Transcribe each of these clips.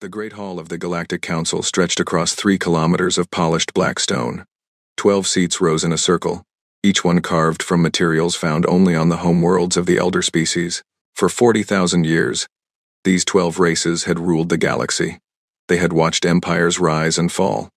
The Great Hall of the Galactic Council stretched across 3 kilometers of polished black stone. 12 seats rose in a circle, each one carved from materials found only on the homeworlds of the elder species. For 40,000 years, these 12 races had ruled the galaxy. They had watched empires rise and fall.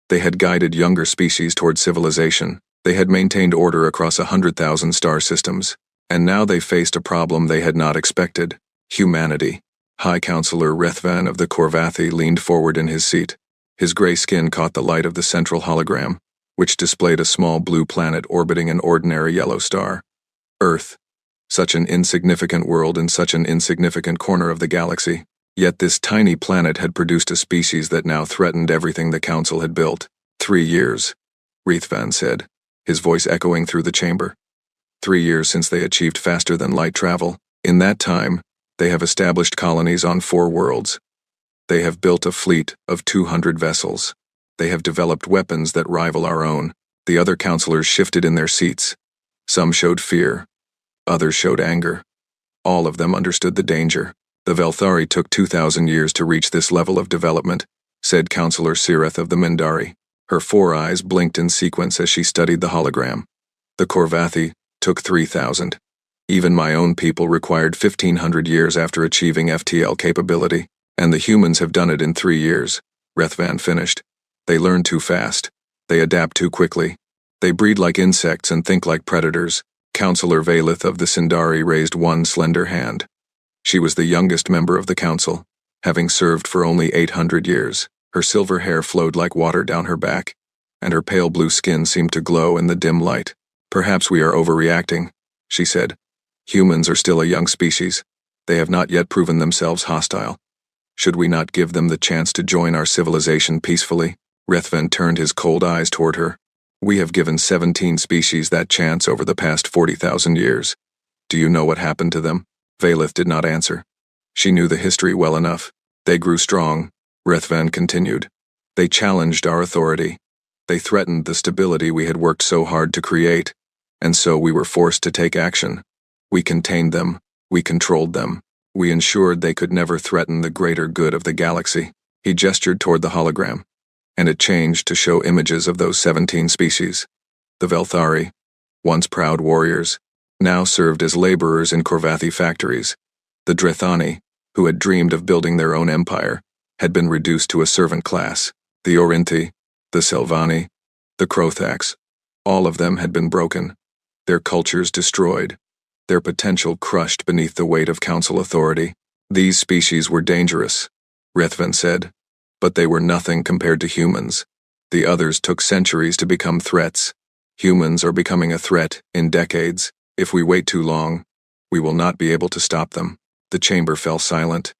They had guided younger species toward civilization. They had maintained order across 100,000 star systems. And now they faced a problem they had not expected: humanity. High Counselor Rethvan of the Korvathi leaned forward in his seat. His gray skin caught the light of the central hologram, which displayed a small blue planet orbiting an ordinary yellow star. Earth. Such an insignificant world in such an insignificant corner of the galaxy. Yet this tiny planet had produced a species that now threatened everything the Council had built. 3 years, Rethvan said, his voice echoing through the chamber. 3 years since they achieved faster-than-light travel. In that time, they have established colonies on 4 worlds. They have built a fleet of 200 vessels. They have developed weapons that rival our own. The other counselors shifted in their seats. Some showed fear. Others showed anger. All of them understood the danger. The Velthari took 2,000 years to reach this level of development, said Counselor Sireth of the Mindari. Her 4 eyes blinked in sequence as she studied the hologram. The Korvathi took 3,000. Even my own people required 1,500 years after achieving FTL capability, and the humans have done it in 3 years, Rethvan finished. They learn too fast. They adapt too quickly. They breed like insects and think like predators. Counselor Valith of the Sindari raised one slender hand. She was the youngest member of the council, having served for only 800 years. Her silver hair flowed like water down her back, and her pale blue skin seemed to glow in the dim light. Perhaps we are overreacting, she said. Humans are still a young species. They have not yet proven themselves hostile. Should we not give them the chance to join our civilization peacefully? Rethvan turned his cold eyes toward her. We have given 17 species that chance over the past 40,000 years. Do you know what happened to them? Valith did not answer. She knew the history well enough. They grew strong, Rethvan continued. They challenged our authority. They threatened the stability we had worked so hard to create, and so we were forced to take action. We contained them, we controlled them, we ensured they could never threaten the greater good of the galaxy. He gestured toward the hologram, and it changed to show images of those 17 species. The Velthari, once proud warriors, now served as laborers in Korvathi factories. The Drethani, who had dreamed of building their own empire, had been reduced to a servant class. The Orinthi, the Selvani, the Krothax, all of them had been broken, their cultures destroyed, their potential crushed beneath the weight of council authority. These species were dangerous, Rethvan said, but they were nothing compared to humans. The others took centuries to become threats. Humans are becoming a threat in decades. If we wait too long, we will not be able to stop them. The chamber fell silent.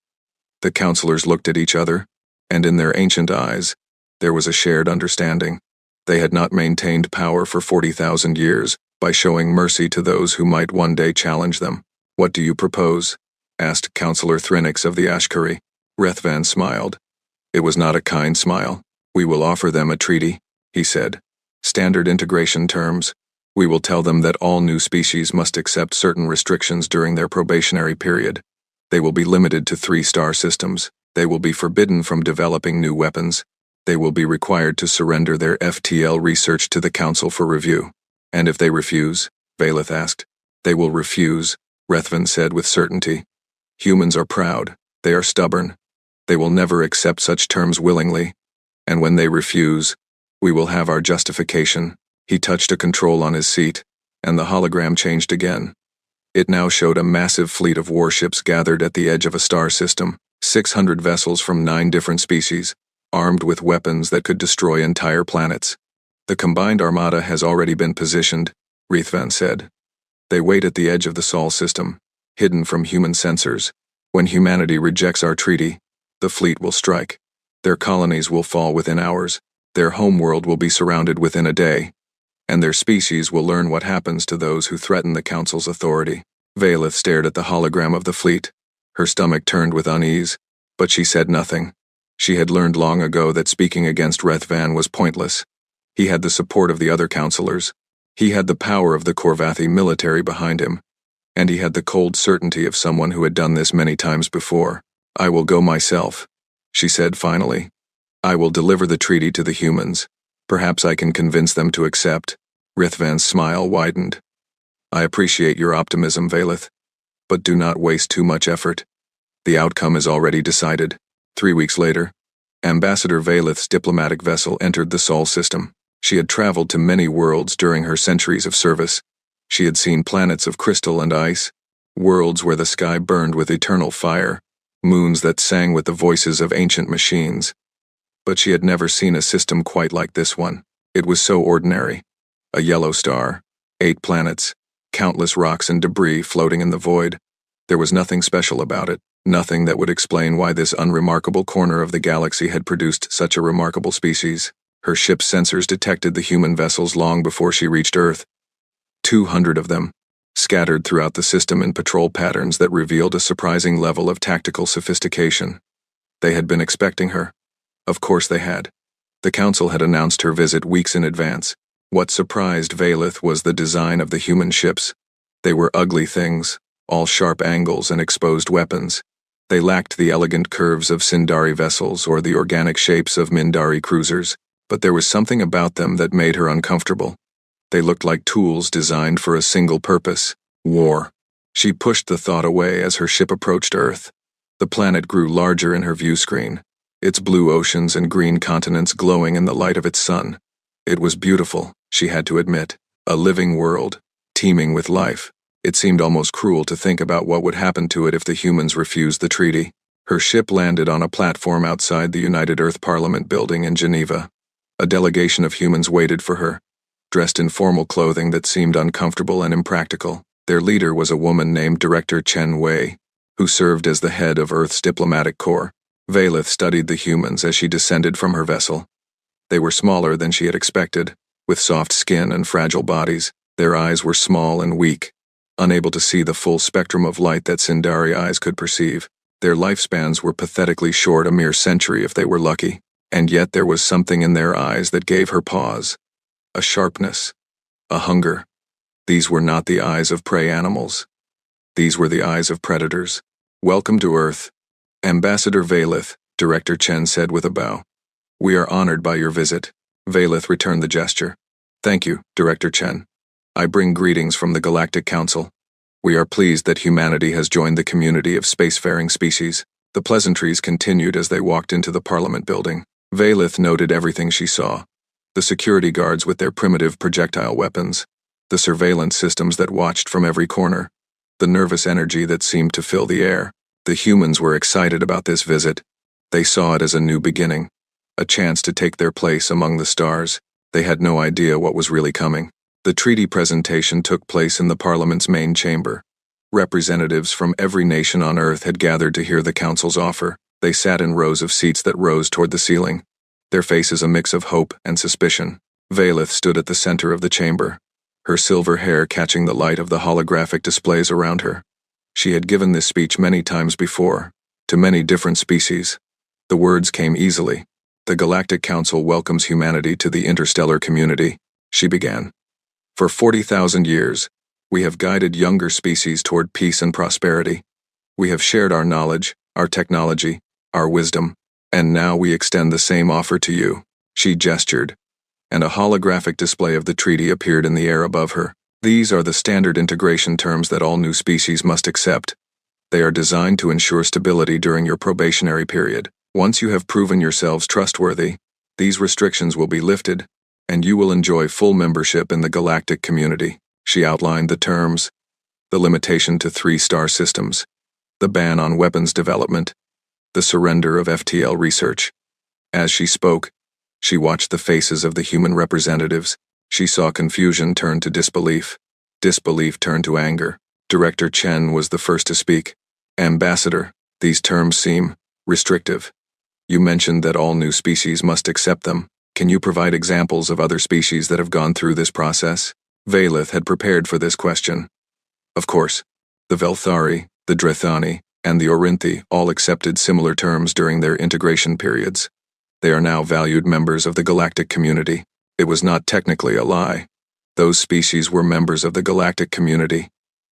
The counselors looked at each other, and in their ancient eyes, there was a shared understanding. They had not maintained power for 40,000 years, by showing mercy to those who might one day challenge them. What do you propose? Asked Counselor Thrinix of the Ashkari. Rethvan smiled. It was not a kind smile. We will offer them a treaty, he said. Standard integration terms. We will tell them that all new species must accept certain restrictions during their probationary period. They will be limited to 3-star systems. They will be forbidden from developing new weapons. They will be required to surrender their FTL research to the Council for review. And if they refuse? Valith asked. They will refuse, Rethvan said with certainty. Humans are proud. They are stubborn. They will never accept such terms willingly. And when they refuse, we will have our justification. He touched a control on his seat, and the hologram changed again. It now showed a massive fleet of warships gathered at the edge of a star system, 600 vessels from 9 different species, armed with weapons that could destroy entire planets. The combined armada has already been positioned, Rethvan said. They wait at the edge of the Sol system, hidden from human sensors. When humanity rejects our treaty, the fleet will strike. Their colonies will fall within hours. Their homeworld will be surrounded within a day. And their species will learn what happens to those who threaten the Council's authority. Valith stared at the hologram of the fleet. Her stomach turned with unease, but she said nothing. She had learned long ago that speaking against Rethvan was pointless. He had the support of the other counselors. He had the power of the Korvathi military behind him. And he had the cold certainty of someone who had done this many times before. I will go myself, she said finally. I will deliver the treaty to the humans. Perhaps I can convince them to accept. Rithvan's smile widened. I appreciate your optimism, Valeth, but do not waste too much effort. The outcome is already decided. 3 weeks later, Ambassador Valeth's diplomatic vessel entered the Sol system. She had traveled to many worlds during her centuries of service. She had seen planets of crystal and ice, worlds where the sky burned with eternal fire, moons that sang with the voices of ancient machines. But she had never seen a system quite like this one. It was so ordinary. A yellow star, 8 planets, countless rocks and debris floating in the void. There was nothing special about it, nothing that would explain why this unremarkable corner of the galaxy had produced such a remarkable species. Her ship's sensors detected the human vessels long before she reached Earth. 200 of them, scattered throughout the system in patrol patterns that revealed a surprising level of tactical sophistication. They had been expecting her. Of course they had. The Council had announced her visit weeks in advance. What surprised Valeth was the design of the human ships. They were ugly things, all sharp angles and exposed weapons. They lacked the elegant curves of Sindari vessels or the organic shapes of Mindari cruisers, but there was something about them that made her uncomfortable. They looked like tools designed for a single purpose: war. She pushed the thought away as her ship approached Earth. The planet grew larger in her view screen, its blue oceans and green continents glowing in the light of its sun. It was beautiful, she had to admit, a living world, teeming with life. It seemed almost cruel to think about what would happen to it if the humans refused the treaty. Her ship landed on a platform outside the United Earth Parliament building in Geneva. A delegation of humans waited for her, dressed in formal clothing that seemed uncomfortable and impractical. Their leader was a woman named Director Chen Wei, who served as the head of Earth's diplomatic corps. Valeth studied the humans as she descended from her vessel. They were smaller than she had expected, with soft skin and fragile bodies. Their eyes were small and weak, unable to see the full spectrum of light that Sindari eyes could perceive. Their lifespans were pathetically short, a mere century if they were lucky. And yet there was something in their eyes that gave her pause. A sharpness, a hunger. These were not the eyes of prey animals. These were the eyes of predators. Welcome to Earth, Ambassador Valeth, Director Chen said with a bow. We are honored by your visit. Valeth returned the gesture. Thank you, Director Chen. I bring greetings from the Galactic Council. We are pleased that humanity has joined the community of spacefaring species. The pleasantries continued as they walked into the Parliament building. Valeth noted everything she saw. The security guards with their primitive projectile weapons, the surveillance systems that watched from every corner, the nervous energy that seemed to fill the air. The humans were excited about this visit. They saw it as a new beginning, a chance to take their place among the stars. They had no idea what was really coming. The treaty presentation took place in the Parliament's main chamber. Representatives from every nation on Earth had gathered to hear the Council's offer. They sat in rows of seats that rose toward the ceiling, their faces a mix of hope and suspicion. Valeth stood at the center of the chamber, her silver hair catching the light of the holographic displays around her. She had given this speech many times before, to many different species. The words came easily. The Galactic Council welcomes humanity to the interstellar community, she began. For 40,000 years, we have guided younger species toward peace and prosperity. We have shared our knowledge, our technology, our wisdom, and now we extend the same offer to you. She gestured, and a holographic display of the treaty appeared in the air above her. These are the standard integration terms that all new species must accept. They are designed to ensure stability during your probationary period. Once you have proven yourselves trustworthy, these restrictions will be lifted, and you will enjoy full membership in the galactic community. She outlined the terms: the limitation to 3-star systems, the ban on weapons development, the surrender of FTL research. As she spoke, she watched the faces of the human representatives. She saw confusion turn to disbelief. Disbelief turned to anger. Director Chen was the first to speak. Ambassador, these terms seem restrictive. You mentioned that all new species must accept them. Can you provide examples of other species that have gone through this process? Valeth had prepared for this question. Of course, the Velthari, the Drethani, and the Orinthi all accepted similar terms during their integration periods. They are now valued members of the galactic community. It was not technically a lie. Those species were members of the galactic community.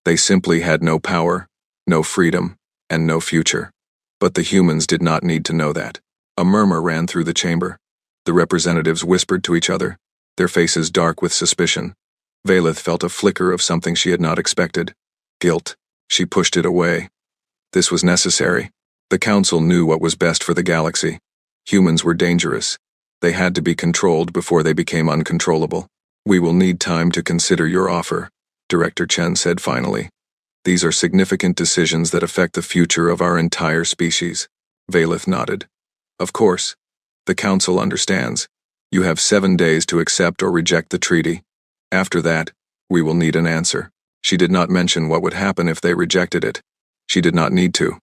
They simply had no power, no freedom, and no future. But the humans did not need to know that. A murmur ran through the chamber. The representatives whispered to each other, their faces dark with suspicion. Valeth felt a flicker of something she had not expected. Guilt. She pushed it away. This was necessary. The council knew what was best for the galaxy. Humans were dangerous. They had to be controlled before they became uncontrollable. "We will need time to consider your offer," Director Chen said finally. "These are significant decisions that affect the future of our entire species." Valeth nodded. "Of course. The council understands. You have 7 days to accept or reject the treaty. After that, we will need an answer." She did not mention what would happen if they rejected it. She did not need to.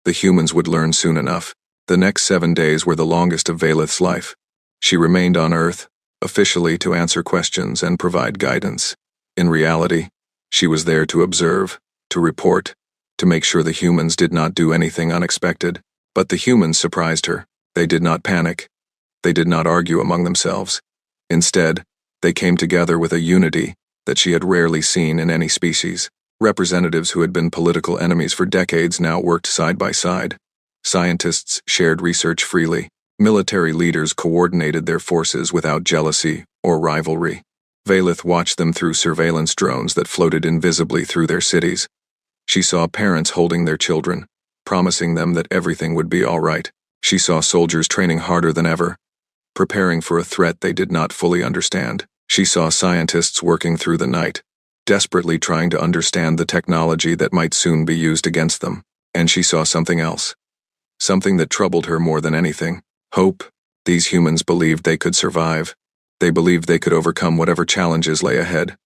The humans would learn soon enough. The next 7 days were the longest of Valeth's life. She remained on Earth, officially to answer questions and provide guidance. In reality, she was there to observe, to report, to make sure the humans did not do anything unexpected. But the humans surprised her. They did not panic. They did not argue among themselves. Instead, they came together with a unity that she had rarely seen in any species. Representatives who had been political enemies for decades now worked side by side. Scientists shared research freely. Military leaders coordinated their forces without jealousy or rivalry. Valeth watched them through surveillance drones that floated invisibly through their cities. She saw parents holding their children, promising them that everything would be all right. She saw soldiers training harder than ever, preparing for a threat they did not fully understand. She saw scientists working through the night, desperately trying to understand the technology that might soon be used against them. And she saw something else. Something that troubled her more than anything. Hope. These humans believed they could survive. They believed they could overcome whatever challenges lay ahead.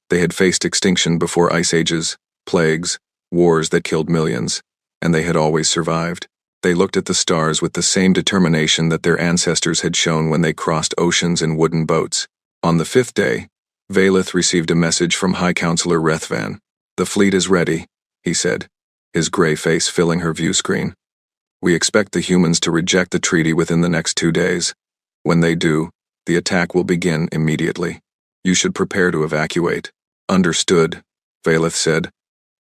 They had faced extinction before ice ages, plagues, wars that killed millions, and they had always survived. They looked at the stars with the same determination that their ancestors had shown when they crossed oceans in wooden boats. On the 5th day, Valeth received a message from High Counselor Rethvan. "The fleet is ready," he said, his gray face filling her view screen. "We expect the humans to reject the treaty within the next 2 days. When they do, the attack will begin immediately. You should prepare to evacuate." "Understood," Valeth said.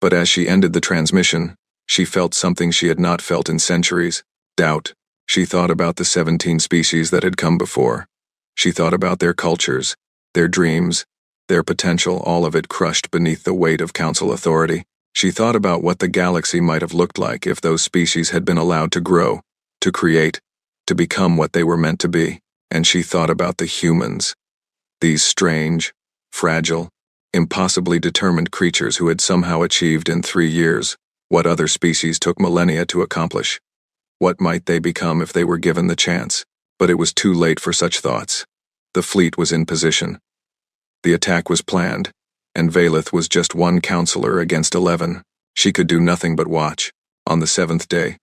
But as she ended the transmission, she felt something she had not felt in centuries. Doubt. She thought about the 17 species that had come before. She thought about their cultures, their dreams, their potential, all of it crushed beneath the weight of council authority. She thought about what the galaxy might have looked like if those species had been allowed to grow, to create, to become what they were meant to be. And she thought about the humans. These strange, fragile, impossibly determined creatures who had somehow achieved in 3 years what other species took millennia to accomplish. What might they become if they were given the chance? But it was too late for such thoughts. The fleet was in position. The attack was planned, and Valeth was just one counselor against 11. She could do nothing but watch. On the 7th day,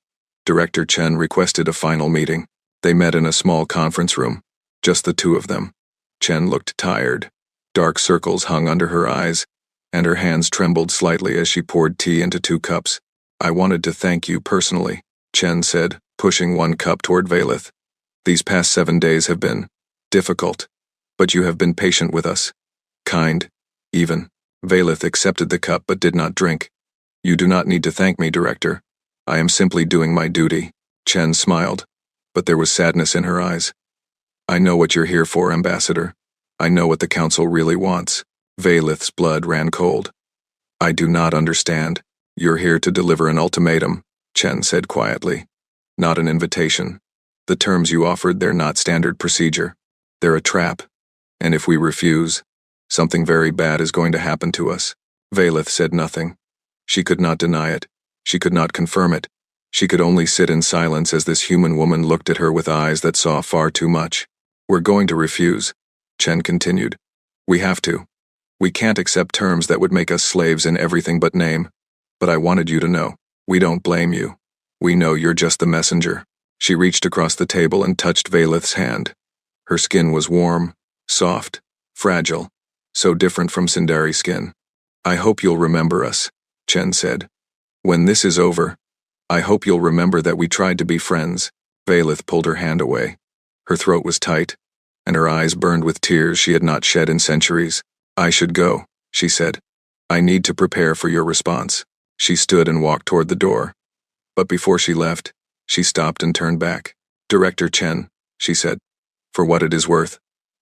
Director Chen requested a final meeting. They met in a small conference room, just the two of them. Chen looked tired. Dark circles hung under her eyes, and her hands trembled slightly as she poured tea into 2 cups. "I wanted to thank you personally," Chen said, pushing 1 cup toward Valeth. "These past 7 days have been difficult, but you have been patient with us. Kind, even." Valeth accepted the cup but did not drink. "You do not need to thank me, Director. I am simply doing my duty." Chen smiled, but there was sadness in her eyes. "I know what you're here for, Ambassador. I know what the Council really wants." Valeth's blood ran cold. "I do not understand. You're here to deliver an ultimatum," Chen said quietly. "Not an invitation. The terms you offered, they're not standard procedure. They're a trap. And if we refuse, something very bad is going to happen to us." Valeth said nothing. She could not deny it. She could not confirm it. She could only sit in silence as this human woman looked at her with eyes that saw far too much. "We're going to refuse," Chen continued. "We have to. We can't accept terms that would make us slaves in everything but name. But I wanted you to know, we don't blame you. We know you're just the messenger." She reached across the table and touched Valeth's hand. Her skin was warm, soft, fragile, so different from Sindari's skin. "I hope you'll remember us," Chen said. "When this is over, I hope you'll remember that we tried to be friends." Valeth pulled her hand away. Her throat was tight, and her eyes burned with tears she had not shed in centuries. "I should go," she said. "I need to prepare for your response." She stood and walked toward the door. But before she left, She stopped and turned back. "Director Chen," she said. "For what it is worth,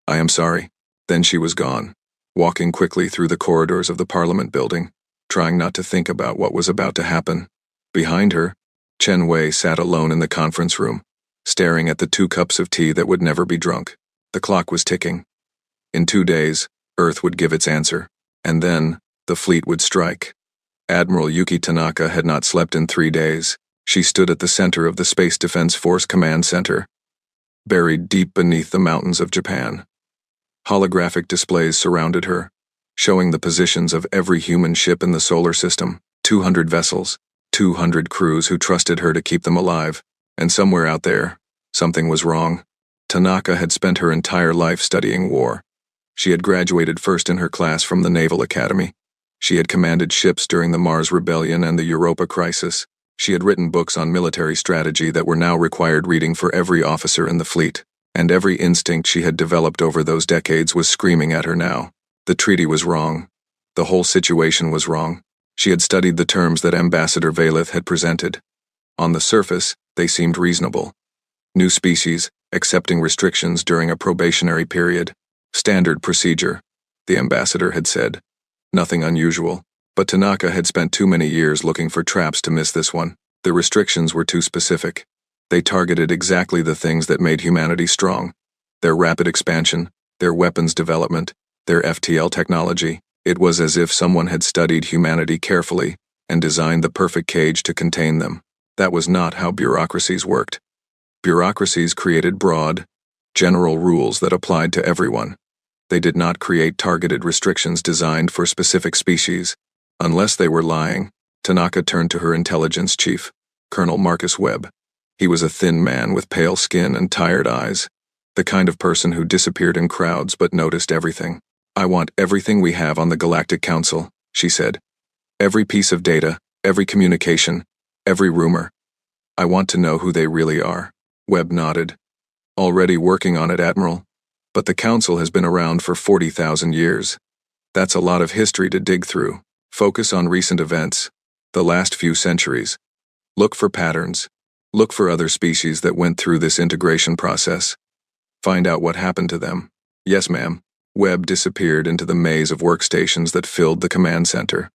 I am sorry." Then she was gone, walking quickly through the corridors of the Parliament building, trying not to think about what was about to happen. Behind her, Chen Wei sat alone in the conference room, staring at the 2 cups of tea that would never be drunk. The clock was ticking. In 2 days, Earth would give its answer, and then, the fleet would strike. Admiral Yuki Tanaka had not slept in 3 days. She stood at the center of the Space Defense Force Command Center, buried deep beneath the mountains of Japan. Holographic displays surrounded her, showing the positions of every human ship in the solar system, 200 vessels, 200 crews who trusted her to keep them alive, and somewhere out there, something was wrong. Tanaka had spent her entire life studying war. She had graduated first in her class from the Naval Academy. She had commanded ships during the Mars Rebellion and the Europa Crisis. She had written books on military strategy that were now required reading for every officer in the fleet, and every instinct she had developed over those decades was screaming at her now. The treaty was wrong. The whole situation was wrong. She had studied the terms that Ambassador Valeth had presented. On the surface, they seemed reasonable. New species, accepting restrictions during a probationary period. Standard procedure, the ambassador had said. Nothing unusual, but Tanaka had spent too many years looking for traps to miss this one. The restrictions were too specific. They targeted exactly the things that made humanity strong. Their rapid expansion, their weapons development, their FTL technology. It was as if someone had studied humanity carefully and designed the perfect cage to contain them. That was not how bureaucracies worked. Bureaucracies created broad, general rules that applied to everyone. They did not create targeted restrictions designed for specific species. Unless they were lying, Tanaka turned to her intelligence chief, Colonel Marcus Webb. He was a thin man with pale skin and tired eyes, the kind of person who disappeared in crowds but noticed everything. "I want everything we have on the Galactic Council," she said. "Every piece of data, every communication, every rumor. I want to know who they really are." Webb nodded. "Already working on it, Admiral. But the Council has been around for 40,000 years. That's a lot of history to dig through. Focus on recent events, the last few centuries. Look for patterns. Look for other species that went through this integration process. Find out what happened to them." "Yes, ma'am." Webb disappeared into the maze of workstations that filled the command center.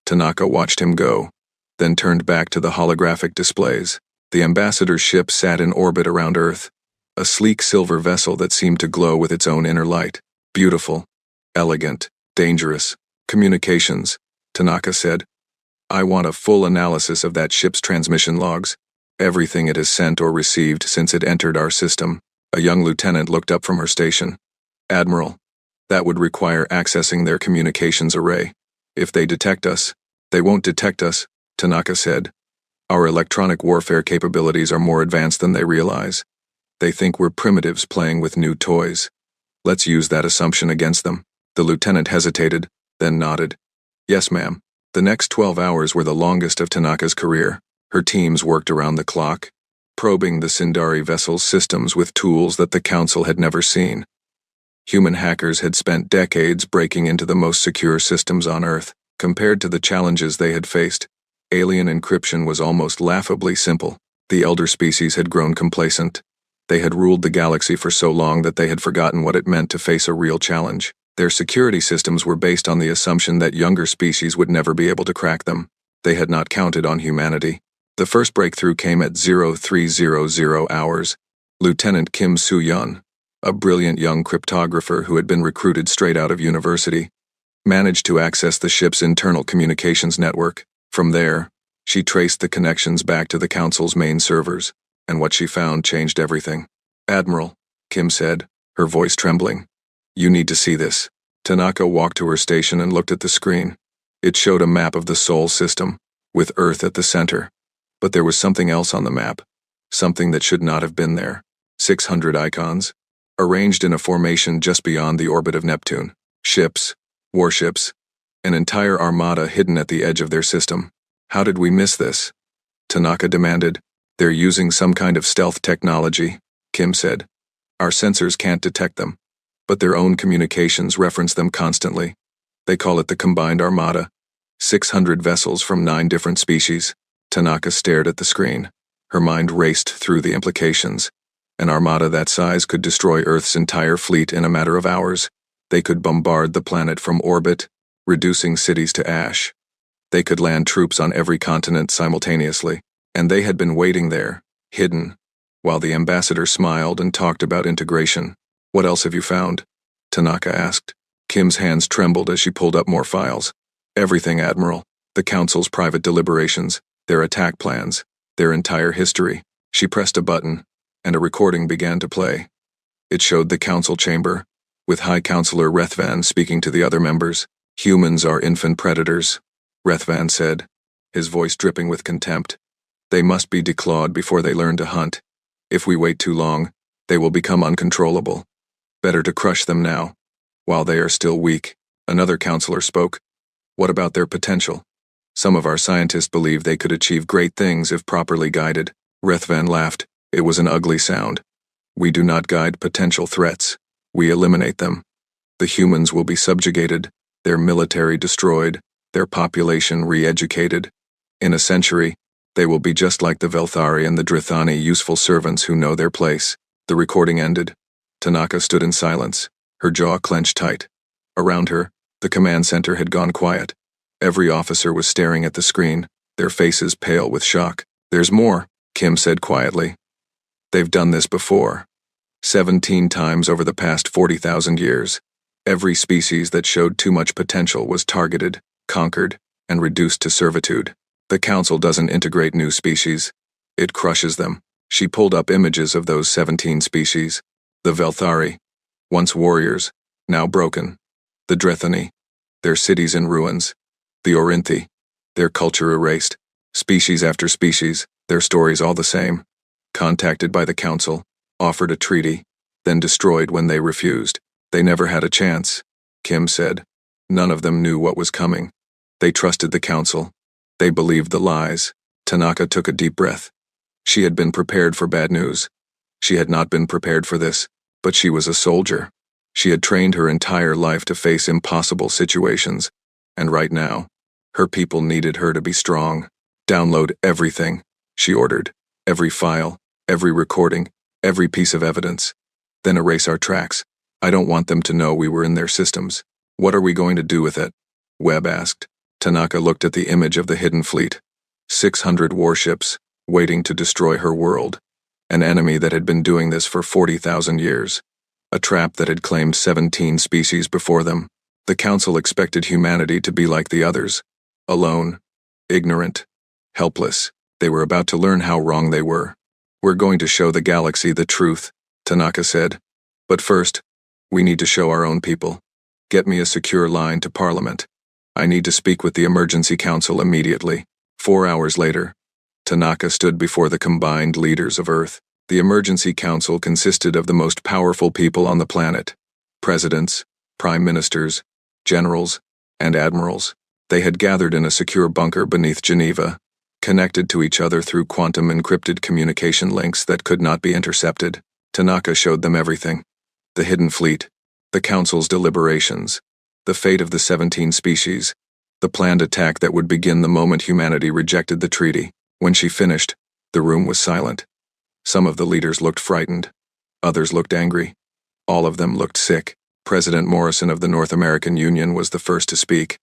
Tanaka watched him go, then turned back to the holographic displays. The ambassador's ship sat in orbit around Earth, a sleek silver vessel that seemed to glow with its own inner light. "Beautiful, elegant, dangerous. Communications," Tanaka said. "I want a full analysis of that ship's transmission logs, everything it has sent or received since it entered our system." A young lieutenant looked up from her station. "Admiral, that would require accessing their communications array. If they detect us." "They won't detect us," Tanaka said. "Our electronic warfare capabilities are more advanced than they realize. They think we're primitives playing with new toys. Let's use that assumption against them." The lieutenant hesitated, then nodded. "Yes, ma'am." The next 12 hours were the longest of Tanaka's career. Her teams worked around the clock, probing the Sindari vessel's systems with tools that the Council had never seen. Human hackers had spent decades breaking into the most secure systems on Earth. Compared to the challenges they had faced, alien encryption was almost laughably simple. The elder species had grown complacent. They had ruled the galaxy for so long that they had forgotten what it meant to face a real challenge. Their security systems were based on the assumption that younger species would never be able to crack them. They had not counted on humanity. The first breakthrough came at 0300 hours. Lieutenant Kim Soo-yeon, a brilliant young cryptographer who had been recruited straight out of university, managed to access the ship's internal communications network. From there, she traced the connections back to the Council's main servers, and what she found changed everything. "Admiral," Kim said, her voice trembling. "You need to see this." Tanaka walked to her station and looked at the screen. It showed a map of the Sol system, with Earth at the center. But there was something else on the map, something that should not have been there. 600 icons, arranged in a formation just beyond the orbit of Neptune. Ships, warships, an entire armada hidden at the edge of their system. "How did we miss this?" Tanaka demanded. "They're using some kind of stealth technology," Kim said. "Our sensors can't detect them, but their own communications reference them constantly. They call it the Combined Armada. 600 vessels from 9 different species." Tanaka stared at the screen. Her mind raced through the implications. An armada that size could destroy Earth's entire fleet in a matter of hours. They could bombard the planet from orbit, reducing cities to ash. They could land troops on every continent simultaneously, and they had been waiting there, hidden, while the ambassador smiled and talked about integration. "What else have you found?" Tanaka asked. Kim's hands trembled as she pulled up more files. "Everything, Admiral. The Council's private deliberations, their attack plans, their entire history." She pressed a button, and a recording began to play. It showed the Council chamber, with High Counselor Rethvan speaking to the other members. "Humans are infant predators," Rethvan said, his voice dripping with contempt. "They must be declawed before they learn to hunt. If we wait too long, they will become uncontrollable. Better to crush them now, while they are still weak." Another counselor spoke. "What about their potential? Some of our scientists believe they could achieve great things if properly guided." Rethvan laughed. It was an ugly sound. "We do not guide potential threats. We eliminate them. The humans will be subjugated, their military destroyed, their population re-educated. In a century, they will be just like the Velthari and the Drithani, useful servants who know their place." The recording ended. Tanaka stood in silence, her jaw clenched tight. Around her, the command center had gone quiet. Every officer was staring at the screen, their faces pale with shock. "There's more," Kim said quietly. "They've done this before. 17 times over the past 40,000 years. Every species that showed too much potential was targeted, conquered, and reduced to servitude. The Council doesn't integrate new species. It crushes them." She pulled up images of those 17 species. The Velthari, once warriors, now broken. The Drethani, their cities in ruins. The Orinthi, their culture erased. Species after species, their stories all the same. Contacted by the Council, offered a treaty, then destroyed when they refused. "They never had a chance," Kim said. "None of them knew what was coming. They trusted the Council. They believed the lies." Tanaka took a deep breath. She had been prepared for bad news. She had not been prepared for this, but she was a soldier. She had trained her entire life to face impossible situations, and right now, her people needed her to be strong. "Download everything," she ordered. "Every file, every recording, every piece of evidence. Then erase our tracks. I don't want them to know we were in their systems." "What are we going to do with it?" Webb asked. Tanaka looked at the image of the hidden fleet. 600 warships, waiting to destroy her world. An enemy that had been doing this for 40,000 years. A trap that had claimed 17 species before them. The Council expected humanity to be like the others. Alone, ignorant, helpless. They were about to learn how wrong they were. "We're going to show the galaxy the truth," Tanaka said. "But first, we need to show our own people. Get me a secure line to Parliament. I need to speak with the Emergency Council immediately." 4 hours later, Tanaka stood before the combined leaders of Earth. The Emergency Council consisted of the most powerful people on the planet. Presidents, prime ministers, generals, and admirals. They had gathered in a secure bunker beneath Geneva, connected to each other through quantum encrypted communication links that could not be intercepted. Tanaka showed them everything. The hidden fleet, the Council's deliberations, the fate of the 17 species, the planned attack that would begin the moment humanity rejected the treaty. When she finished, the room was silent. Some of the leaders looked frightened. Others looked angry. All of them looked sick. President Morrison of the North American Union was the first to speak.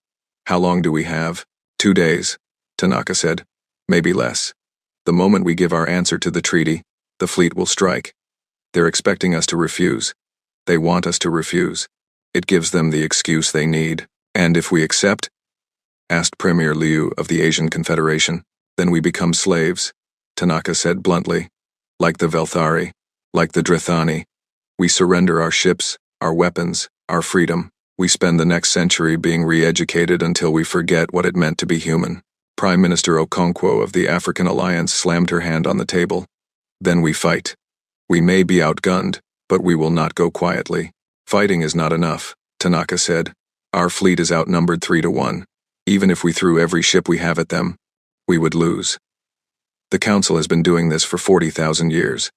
"How long do we have?" 2 days, Tanaka said. "Maybe less. The moment we give our answer to the treaty, the fleet will strike. They're expecting us to refuse. They want us to refuse. It gives them the excuse they need. And if we accept?" asked Premier Liu of the Asian Confederation. "Then we become slaves," Tanaka said bluntly. "Like the Velthari, like the Drithani. We surrender our ships, our weapons, our freedom. We spend the next century being re-educated until we forget what it meant to be human." Prime Minister Okonkwo of the African Alliance slammed her hand on the table. "Then we fight. We may be outgunned, but we will not go quietly." "Fighting is not enough," Tanaka said. "Our fleet is outnumbered 3-1. Even if we threw every ship we have at them, we would lose. The Council has been doing this for 40,000 years.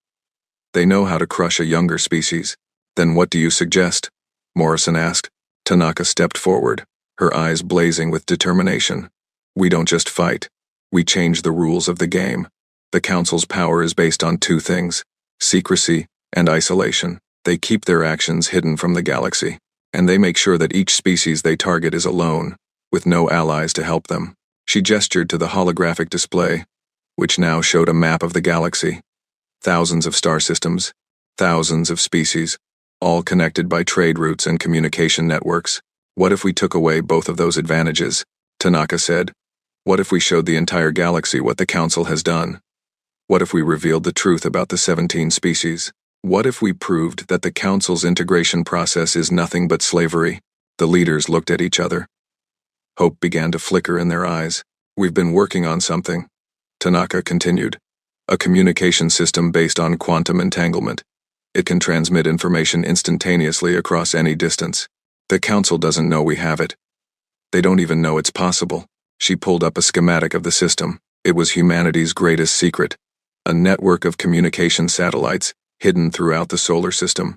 They know how to crush a younger species. Then what do you suggest?" Morrison asked. Tanaka stepped forward, her eyes blazing with determination. "We don't just fight. We change the rules of the game. The Council's power is based on two things: secrecy and isolation. They keep their actions hidden from the galaxy, and they make sure that each species they target is alone, with no allies to help them. She gestured to the holographic display, which now showed a map of the galaxy. Thousands of star systems, thousands of species, all connected by trade routes and communication networks. What if we took away both of those advantages? Tanaka said. What if we showed the entire galaxy what the Council has done? What if we revealed the truth about the 17 species? What if we proved that the Council's integration process is nothing but slavery? The leaders looked at each other. Hope began to flicker in their eyes. We've been working on something, Tanaka continued. A communication system based on quantum entanglement. It can transmit information instantaneously across any distance. The Council doesn't know we have it. They don't even know it's possible. She pulled up a schematic of the system. It was humanity's greatest secret. A network of communication satellites hidden throughout the solar system,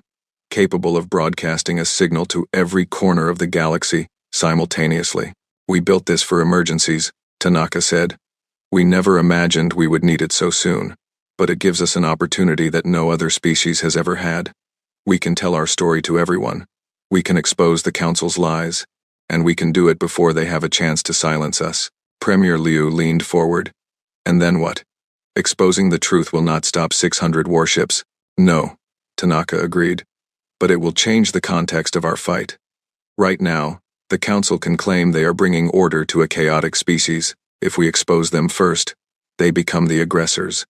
capable of broadcasting a signal to every corner of the galaxy simultaneously. We built this for emergencies, Tanaka said. We never imagined we would need it so soon, but it gives us an opportunity that no other species has ever had. We can tell our story to everyone. We can expose the Council's lies, and we can do it before they have a chance to silence us. Premier Liu leaned forward. And then what? Exposing the truth will not stop 600 warships. No, Tanaka agreed. But it will change the context of our fight. Right now, the Council can claim they are bringing order to a chaotic species. If we expose them first, they become the aggressors.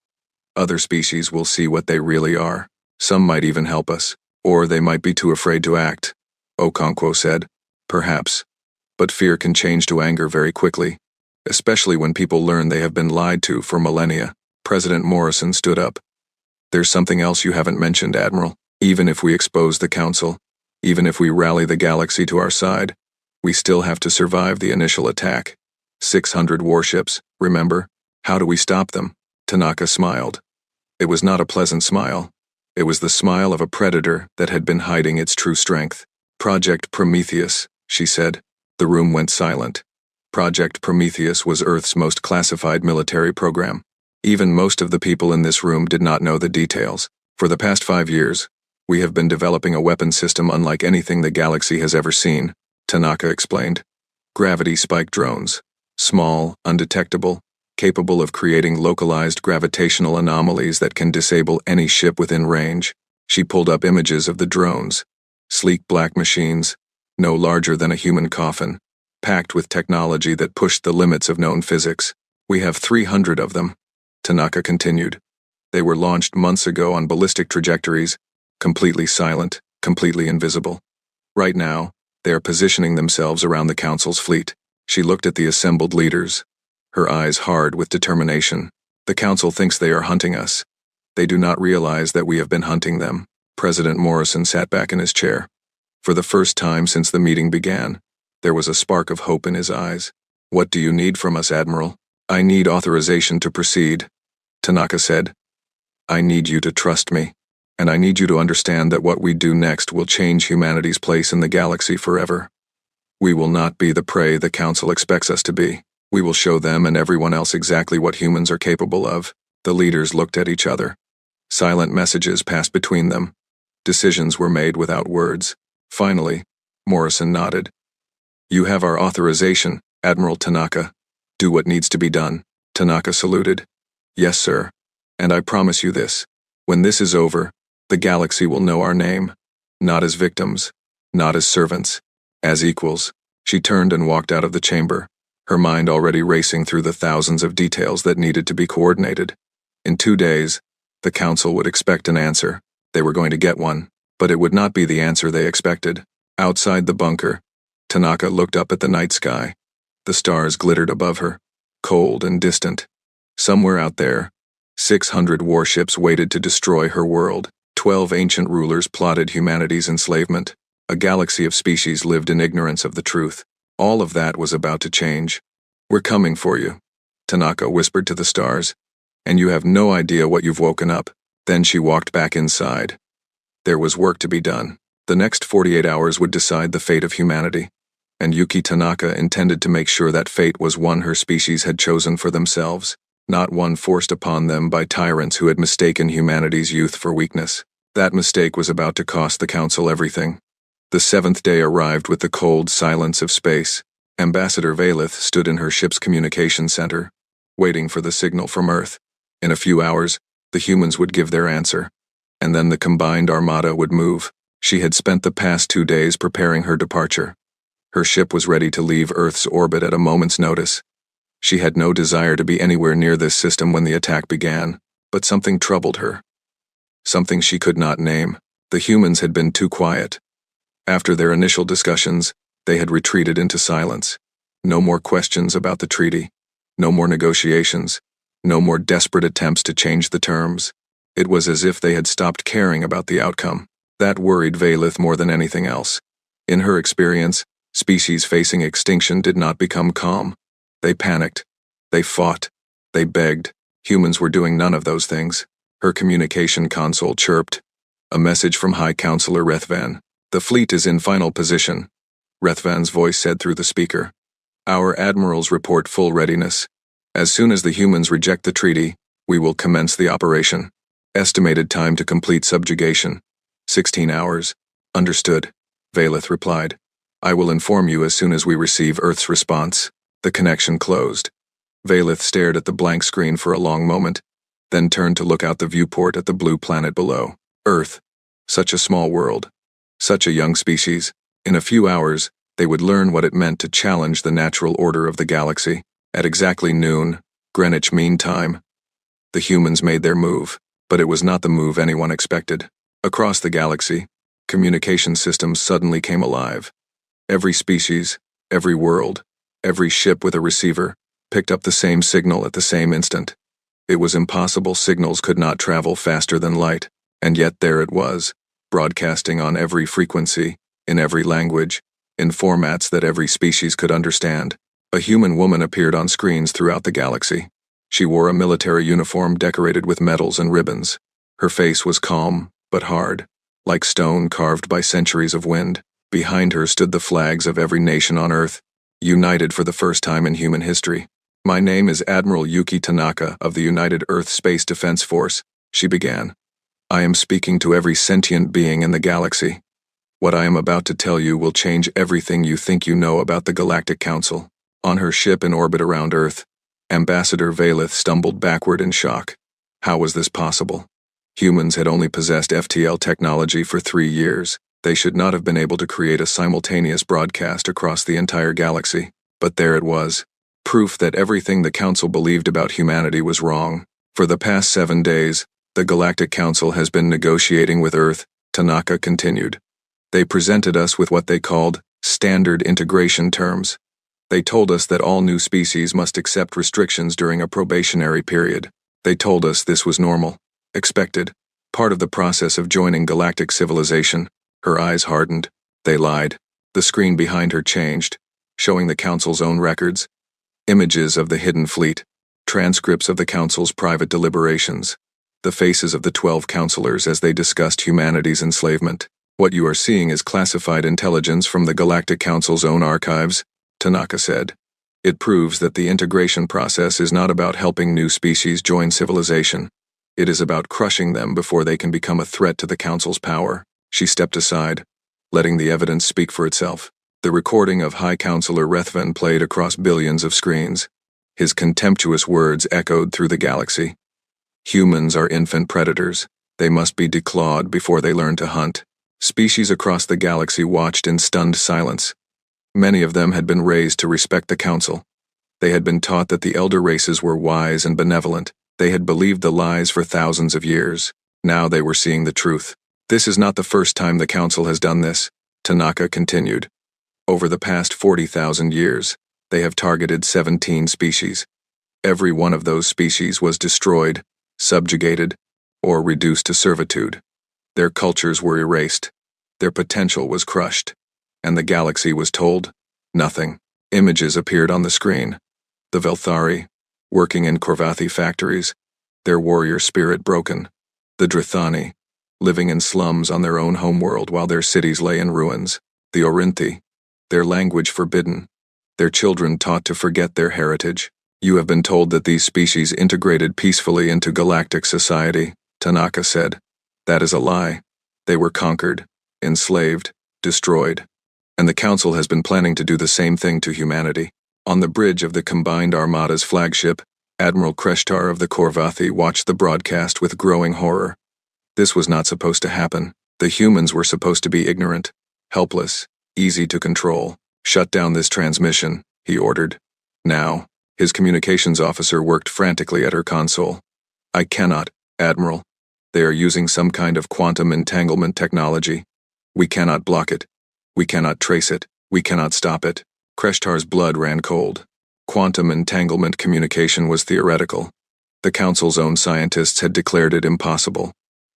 Other species will see what they really are. Some might even help us, or they might be too afraid to act, Okonkwo said. Perhaps. But fear can change to anger very quickly, especially when people learn they have been lied to for millennia. President Morrison stood up. There's something else you haven't mentioned, Admiral. Even if we expose the Council, even if we rally the galaxy to our side, we still have to survive the initial attack. 600 warships, remember? How do we stop them? Tanaka smiled. It was not a pleasant smile. It was the smile of a predator that had been hiding its true strength. Project Prometheus, she said. The room went silent. Project Prometheus was Earth's most classified military program. Even most of the people in this room did not know the details. For the past 5 years, we have been developing a weapon system unlike anything the galaxy has ever seen, Tanaka explained. Gravity spike drones. Small, undetectable, capable of creating localized gravitational anomalies that can disable any ship within range. She pulled up images of the drones. Sleek black machines, no larger than a human coffin, packed with technology that pushed the limits of known physics. We have 300 of them, Tanaka continued. They were launched months ago on ballistic trajectories, completely silent, completely invisible. Right now, they are positioning themselves around the Council's fleet. She looked at the assembled leaders, her eyes hard with determination. The Council thinks they are hunting us. They do not realize that we have been hunting them. President Morrison sat back in his chair. For the first time since the meeting began, there was a spark of hope in his eyes. What do you need from us, Admiral? I need authorization to proceed, Tanaka said. I need you to trust me, and I need you to understand that what we do next will change humanity's place in the galaxy forever. We will not be the prey the Council expects us to be. We will show them and everyone else exactly what humans are capable of. The leaders looked at each other. Silent messages passed between them. Decisions were made without words. Finally, Morrison nodded. You have our authorization, Admiral Tanaka. Do what needs to be done. Tanaka saluted. Yes, sir. And I promise you this. When this is over, the galaxy will know our name. Not as victims, not as servants, as equals. She turned and walked out of the chamber, her mind already racing through the thousands of details that needed to be coordinated. In 2 days, the Council would expect an answer. They were going to get one, but it would not be the answer they expected. Outside the bunker, Tanaka looked up at the night sky. The stars glittered above her, cold and distant. Somewhere out there, 600 warships waited to destroy her world. 12 ancient rulers plotted humanity's enslavement. A galaxy of species lived in ignorance of the truth. All of that was about to change. We're coming for you, Tanaka whispered to the stars. And you have no idea what you've woken up. Then she walked back inside. There was work to be done. The next 48 hours would decide the fate of humanity. And Yuki Tanaka intended to make sure that fate was one her species had chosen for themselves. not one forced upon them by tyrants who had mistaken humanity's youth for weakness. That mistake was about to cost the Council everything. The seventh day arrived with the cold silence of space. Ambassador Valeth stood in her ship's communication center, waiting for the signal from Earth. In a few hours, the humans would give their answer, and then the combined armada would move. She had spent the past 2 days preparing her departure. Her ship was ready to leave Earth's orbit at a moment's notice. She had no desire to be anywhere near this system when the attack began, but something troubled her. Something she could not name. The humans had been too quiet. After their initial discussions, they had retreated into silence. No more questions about the treaty. No more negotiations. No more desperate attempts to change the terms. It was as if they had stopped caring about the outcome. That worried Valeth more than anything else. In her experience, species facing extinction did not become calm. They panicked. They fought. They begged. Humans were doing none of those things. Her communication console chirped. A message from High Counselor Rethvan. "The fleet is in final position," Rethvan's voice said through the speaker. "Our admirals report full readiness. As soon as the humans reject the treaty, we will commence the operation. Estimated time to complete subjugation: 16 hours. Understood," Valeth replied. "I will inform you as soon as we receive Earth's response." The connection closed. Valeth stared at the blank screen for a long moment, then turned to look out the viewport at the blue planet below. Earth. Such a small world. Such a young species. In a few hours, they would learn what it meant to challenge the natural order of the galaxy. At exactly noon, Greenwich Mean Time, the humans made their move, but it was not the move anyone expected. Across the galaxy, communication systems suddenly came alive. Every species, every world, every ship with a receiver, picked up the same signal at the same instant. It was impossible. Signals could not travel faster than light, and yet there it was, broadcasting on every frequency, in every language, in formats that every species could understand. A human woman appeared on screens throughout the galaxy. She wore a military uniform decorated with medals and ribbons. Her face was calm, but hard, like stone carved by centuries of wind. Behind her stood the flags of every nation on Earth, united for the first time in human history. "My name is Admiral Yuki Tanaka of the United Earth Space Defense Force," she began. "I am speaking to every sentient being in the galaxy. What I am about to tell you will change everything you think you know about the Galactic Council." On her ship in orbit around Earth, Ambassador Valeth stumbled backward in shock. How was this possible? Humans had only possessed FTL technology for 3 years. They should not have been able to create a simultaneous broadcast across the entire galaxy. But there it was. Proof that everything the Council believed about humanity was wrong. For the past 7 days, the Galactic Council has been negotiating with Earth, Tanaka continued. They presented us with what they called standard integration terms. They told us that all new species must accept restrictions during a probationary period. They told us this was normal, expected, part of the process of joining galactic civilization. Her eyes hardened. They lied. The screen behind her changed, showing the Council's own records. Images of the hidden fleet, transcripts of the Council's private deliberations, the faces of the 12 counselors as they discussed humanity's enslavement. "What you are seeing is classified intelligence from the Galactic Council's own archives," Tanaka said. "It proves that the integration process is not about helping new species join civilization. It is about crushing them before they can become a threat to the Council's power." She stepped aside, letting the evidence speak for itself. The recording of High Counselor Rethvan played across billions of screens. His contemptuous words echoed through the galaxy. "Humans are infant predators. They must be declawed before they learn to hunt." Species across the galaxy watched in stunned silence. Many of them had been raised to respect the Council. They had been taught that the elder races were wise and benevolent. They had believed the lies for thousands of years. Now they were seeing the truth. "This is not the first time the Council has done this," Tanaka continued. "Over the past 40,000 years, they have targeted 17 species. Every one of those species was destroyed, subjugated, or reduced to servitude. Their cultures were erased. Their potential was crushed. And the galaxy was told nothing." Images appeared on the screen. The Velthari, working in Korvathi factories, their warrior spirit broken. The Drithani, living in slums on their own homeworld while their cities lay in ruins. The Orinthi, their language forbidden, their children taught to forget their heritage. You have been told that these species integrated peacefully into galactic society, Tanaka said. That is a lie. They were conquered, enslaved, destroyed. And the Council has been planning to do the same thing to humanity. On the bridge of the Combined Armada's flagship, Admiral Kreshtar of the Korvathi watched the broadcast with growing horror. This was not supposed to happen. The humans were supposed to be ignorant, helpless, easy to control. Shut down this transmission, he ordered. Now, his communications officer worked frantically at her console. I cannot, Admiral. They are using some kind of quantum entanglement technology. We cannot block it. We cannot trace it. We cannot stop it. Kreshtar's blood ran cold. Quantum entanglement communication was theoretical. The Council's own scientists had declared it impossible.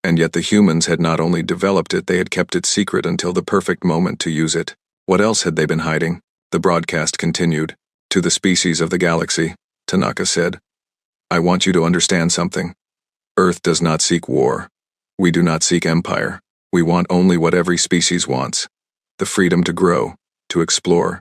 And yet the humans had not only developed it, they had kept it secret until the perfect moment to use it. What else had they been hiding? The broadcast continued. To the species of the galaxy, Tanaka said. I want you to understand something. Earth does not seek war. We do not seek empire. We want only what every species wants. The freedom to grow, to explore,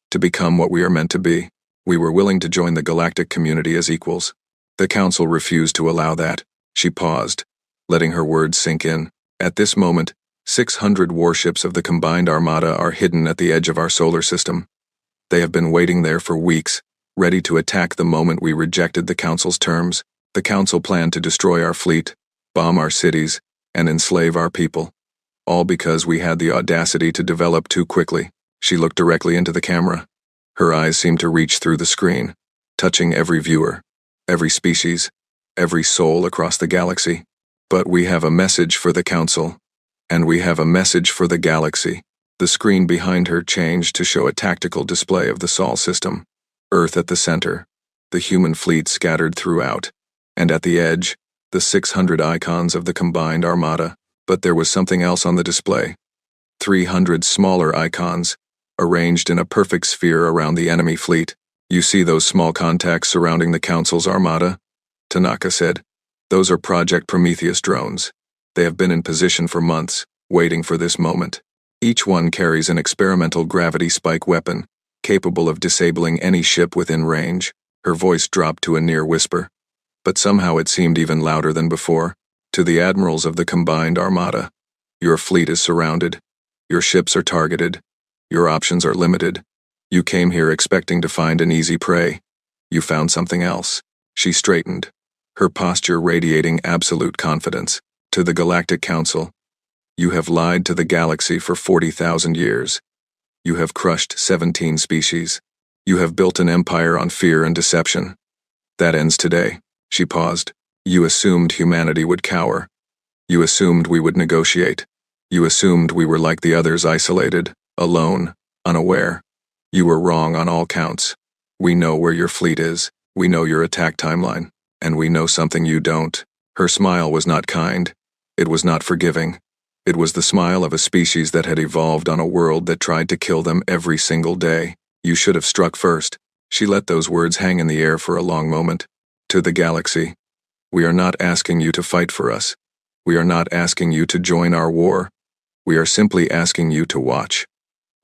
to become what we are meant to be. We were willing to join the galactic community as equals. The Council refused to allow that. She paused, letting her words sink in. At this moment, 600 warships of the Combined Armada are hidden at the edge of our solar system. They have been waiting there for weeks, ready to attack the moment we rejected the Council's terms. The Council planned to destroy our fleet, bomb our cities, and enslave our people. All because we had the audacity to develop too quickly. She looked directly into the camera. Her eyes seemed to reach through the screen, touching every viewer, every species, every soul across the galaxy. But we have a message for the Council, and we have a message for the galaxy. The screen behind her changed to show a tactical display of the Sol system. Earth at the center, the human fleet scattered throughout, and at the edge, the 600 icons of the Combined Armada. But there was something else on the display. 300 smaller icons, arranged in a perfect sphere around the enemy fleet. You see those small contacts surrounding the Council's Armada? Tanaka said. Those are Project Prometheus drones. They have been in position for months, waiting for this moment. Each one carries an experimental gravity spike weapon, capable of disabling any ship within range. Her voice dropped to a near whisper. But somehow it seemed even louder than before. To the admirals of the Combined Armada. Your fleet is surrounded. Your ships are targeted. Your options are limited. You came here expecting to find an easy prey. You found something else. She straightened, her posture radiating absolute confidence. To the Galactic Council. You have lied to the galaxy for 40,000 years. You have crushed 17 species. You have built an empire on fear and deception. That ends today. She paused. You assumed humanity would cower. You assumed we would negotiate. You assumed we were like the others, isolated, alone, unaware. You were wrong on all counts. We know where your fleet is. We know your attack timeline. And we know something you don't. Her smile was not kind. It was not forgiving. It was the smile of a species that had evolved on a world that tried to kill them every single day. You should have struck first. She let those words hang in the air for a long moment. To the galaxy. We are not asking you to fight for us. We are not asking you to join our war. We are simply asking you to watch.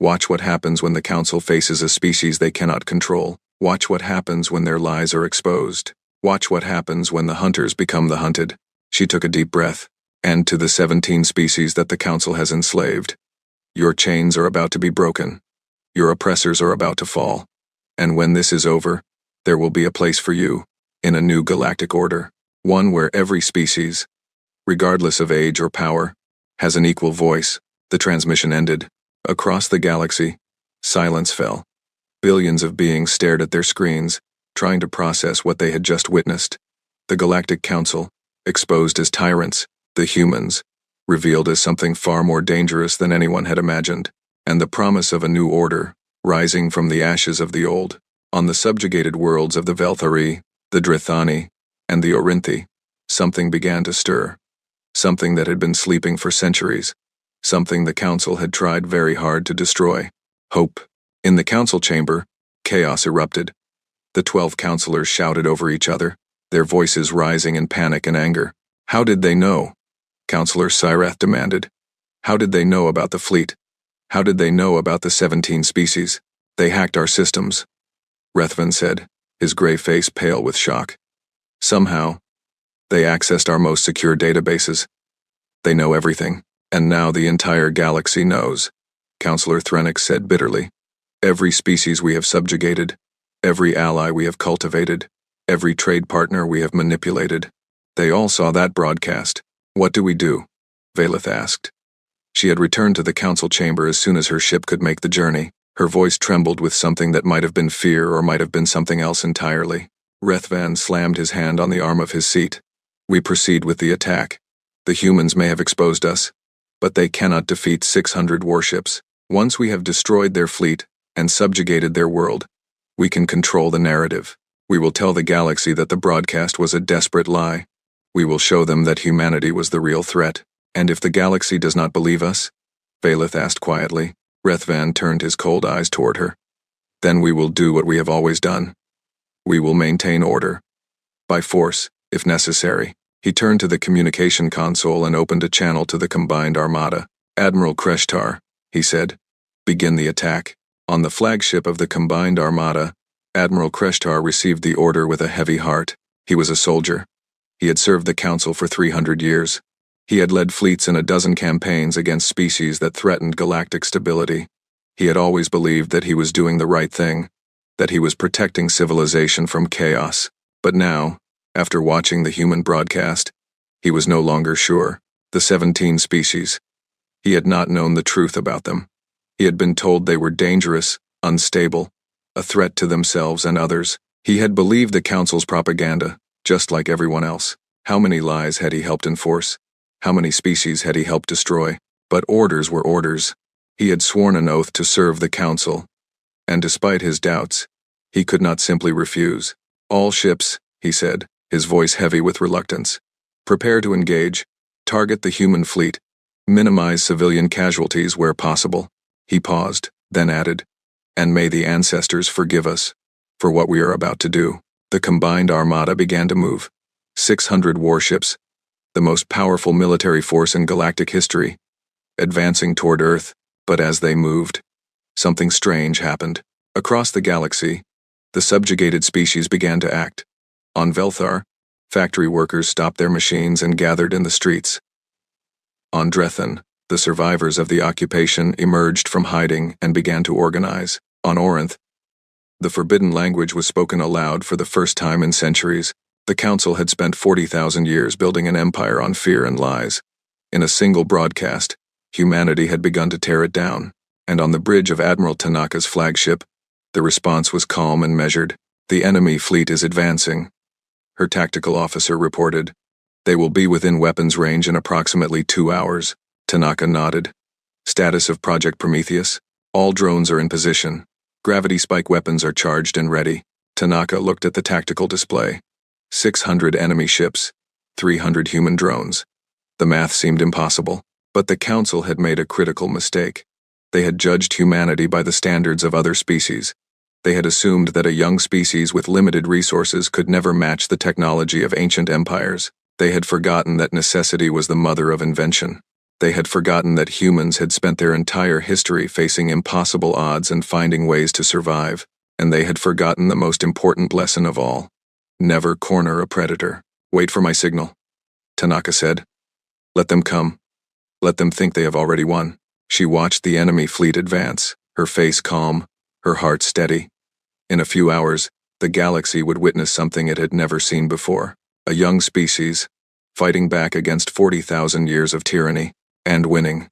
Watch what happens when the Council faces a species they cannot control. Watch what happens when their lies are exposed. Watch what happens when the hunters become the hunted. She took a deep breath. And to the 17 species that the Council has enslaved. Your chains are about to be broken. Your oppressors are about to fall. And when this is over, there will be a place for you, in a new galactic order. One where every species, regardless of age or power, has an equal voice. The transmission ended. Across the galaxy, silence fell. Billions of beings stared at their screens, trying to process what they had just witnessed. The Galactic Council, exposed as tyrants, the humans, revealed as something far more dangerous than anyone had imagined, and the promise of a new order, rising from the ashes of the old. On the subjugated worlds of the Velthari, the Drithani, and the Orinthi, something began to stir. Something that had been sleeping for centuries. Something the Council had tried very hard to destroy. Hope. In the Council chamber, chaos erupted. The 12 counselors shouted over each other, their voices rising in panic and anger. How did they know? Counselor Syrath demanded. How did they know about the fleet? How did they know about the 17 species? They hacked our systems. Rethven said. his gray face pale with shock. Somehow, they accessed our most secure databases. They know everything, and now the entire galaxy knows, Counselor Threnix said bitterly. Every species we have subjugated, every ally we have cultivated, every trade partner we have manipulated. They all saw that broadcast. What do we do? Valeth asked. She had returned to the council chamber as soon as her ship could make the journey. Her voice trembled with something that might have been fear or might have been something else entirely. Rethvan slammed his hand on the arm of his seat. We proceed with the attack. The humans may have exposed us, but they cannot defeat 600 warships. Once we have destroyed their fleet and subjugated their world, we can control the narrative. We will tell the galaxy that the broadcast was a desperate lie. We will show them that humanity was the real threat. And if the galaxy does not believe us? Valeth asked quietly. Rethvan turned his cold eyes toward her. Then we will do what we have always done. We will maintain order. By force, if necessary. He turned to the communication console and opened a channel to the combined armada. Admiral Kreshtar, he said, begin the attack. On the flagship of the combined armada, Admiral Kreshtar received the order with a heavy heart. He was a soldier. He had served the Council for 300 years. He had led fleets in a dozen campaigns against species that threatened galactic stability. He had always believed that he was doing the right thing, that he was protecting civilization from chaos. But now, after watching the human broadcast, he was no longer sure. The 17 species. He had not known the truth about them. He had been told they were dangerous, unstable, a threat to themselves and others. He had believed the Council's propaganda, just like everyone else. How many lies had he helped enforce? How many species had he helped destroy? But orders were orders. He had sworn an oath to serve the Council, and despite his doubts, he could not simply refuse. All ships, he said, his voice heavy with reluctance. Prepare to engage. Target the human fleet. Minimize civilian casualties where possible. He paused, then added, and may the ancestors forgive us for what we are about to do. The combined armada began to move. 600 warships, the most powerful military force in galactic history, advancing toward Earth. But as they moved, something strange happened. Across the galaxy, the subjugated species began to act. On Velthar, factory workers stopped their machines and gathered in the streets. On Drethan, the survivors of the occupation emerged from hiding and began to organize. On Orinth, the forbidden language was spoken aloud for the first time in centuries. The Council had spent 40,000 years building an empire on fear and lies. In a single broadcast, humanity had begun to tear it down. And on the bridge of Admiral Tanaka's flagship, the response was calm and measured. The enemy fleet is advancing, her tactical officer reported. They will be within weapons range in approximately 2 hours. Tanaka nodded. Status of Project Prometheus? All drones are in position. Gravity spike weapons are charged and ready. Tanaka looked at the tactical display. 600 enemy ships, 300 human drones. The math seemed impossible, but the Council had made a critical mistake. They had judged humanity by the standards of other species. They had assumed that a young species with limited resources could never match the technology of ancient empires. They had forgotten that necessity was the mother of invention. They had forgotten that humans had spent their entire history facing impossible odds and finding ways to survive. And they had forgotten the most important lesson of all. Never corner a predator. Wait for my signal, Tanaka said. Let them come. Let them think they have already won. She watched the enemy fleet advance, her face calm, her heart steady. In a few hours, the galaxy would witness something it had never seen before. A young species, fighting back against 40,000 years of tyranny, and winning.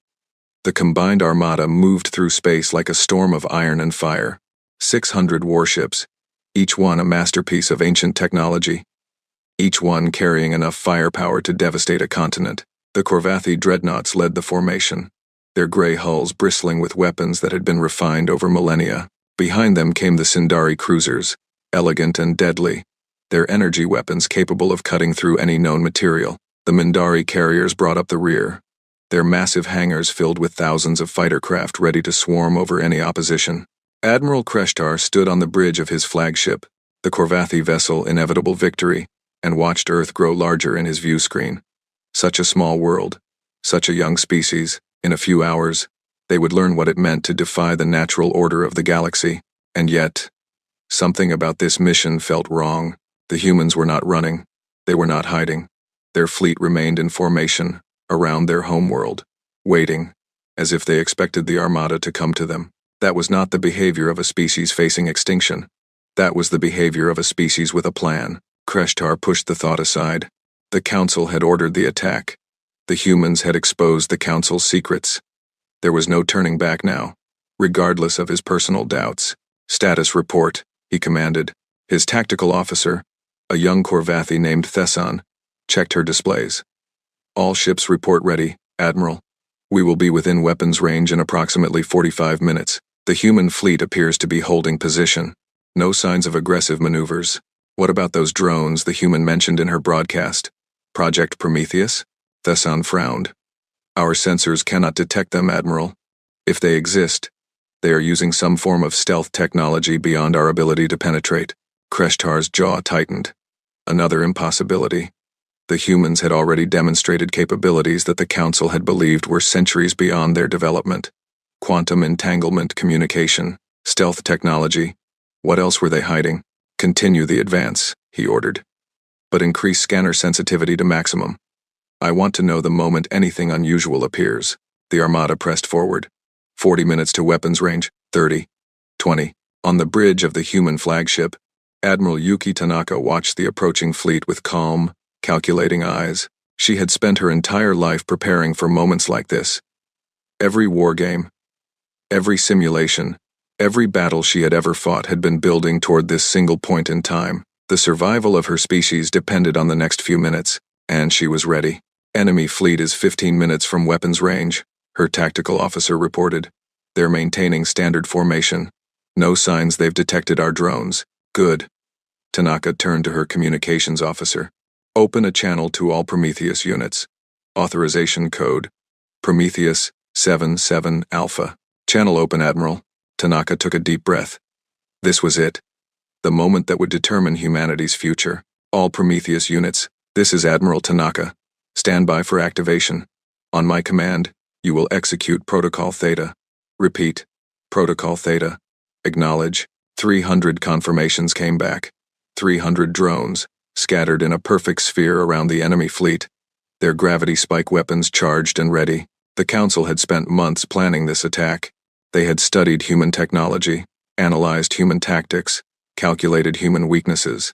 The combined armada moved through space like a storm of iron and fire. 600 warships, each one a masterpiece of ancient technology. Each one carrying enough firepower to devastate a continent. The Korvathi dreadnoughts led the formation, their gray hulls bristling with weapons that had been refined over millennia. Behind them came the Sindari cruisers, elegant and deadly, their energy weapons capable of cutting through any known material. The Mindari carriers brought up the rear, their massive hangars filled with thousands of fighter craft ready to swarm over any opposition. Admiral Kreshtar stood on the bridge of his flagship, the Korvathi vessel Inevitable Victory, and watched Earth grow larger in his view screen. Such a small world, such a young species. In a few hours, they would learn what it meant to defy the natural order of the galaxy. And yet, Something about this mission felt wrong. The humans were not running. They were not hiding. Their fleet remained in formation, around their homeworld, waiting, as if they expected the Armada to come to them. That was not the behavior of a species facing extinction. That was the behavior of a species with a plan. Kreshtar pushed the thought aside. The Council had ordered the attack. The humans had exposed the Council's secrets. There was no turning back now, regardless of his personal doubts. "Status report," he commanded. His tactical officer, a young Corvathi named Thesson, checked her displays. "All ships report ready, Admiral. We will be within weapons range in approximately 45 minutes. The human fleet appears to be holding position. No signs of aggressive maneuvers. What about those drones the human mentioned in her broadcast? Project Prometheus?" Thesson frowned. "Our sensors cannot detect them, Admiral. If they exist, they are using some form of stealth technology beyond our ability to penetrate." Kreshtar's jaw tightened. Another impossibility. The humans had already demonstrated capabilities that the Council had believed were centuries beyond their development. Quantum entanglement communication, stealth technology. What else were they hiding? "Continue the advance," he ordered. "But increase scanner sensitivity to maximum. I want to know the moment anything unusual appears." The Armada pressed forward. 40 minutes to weapons range, 30, 20. On the bridge of the human flagship, Admiral Yuki Tanaka watched the approaching fleet with calm, calculating eyes. She had spent her entire life preparing for moments like this. Every war game, every simulation, every battle she had ever fought had been building toward this single point in time. The survival of her species depended on the next few minutes, and she was ready. "Enemy fleet is 15 minutes from weapons range," her tactical officer reported. "They're maintaining standard formation. No signs they've detected our drones." "Good." Tanaka turned to her communications officer. "Open a channel to all Prometheus units. Authorization code, Prometheus 77 Alpha. Channel open, Admiral." Tanaka took a deep breath. This was it. The moment that would determine humanity's future. "All Prometheus units, this is Admiral Tanaka. Stand by for activation. On my command, you will execute Protocol Theta. Repeat. Protocol Theta. Acknowledge." 300 confirmations came back. 300 drones, scattered in a perfect sphere around the enemy fleet, their gravity spike weapons charged and ready. The Council had spent months planning this attack. They had studied human technology, analyzed human tactics, calculated human weaknesses.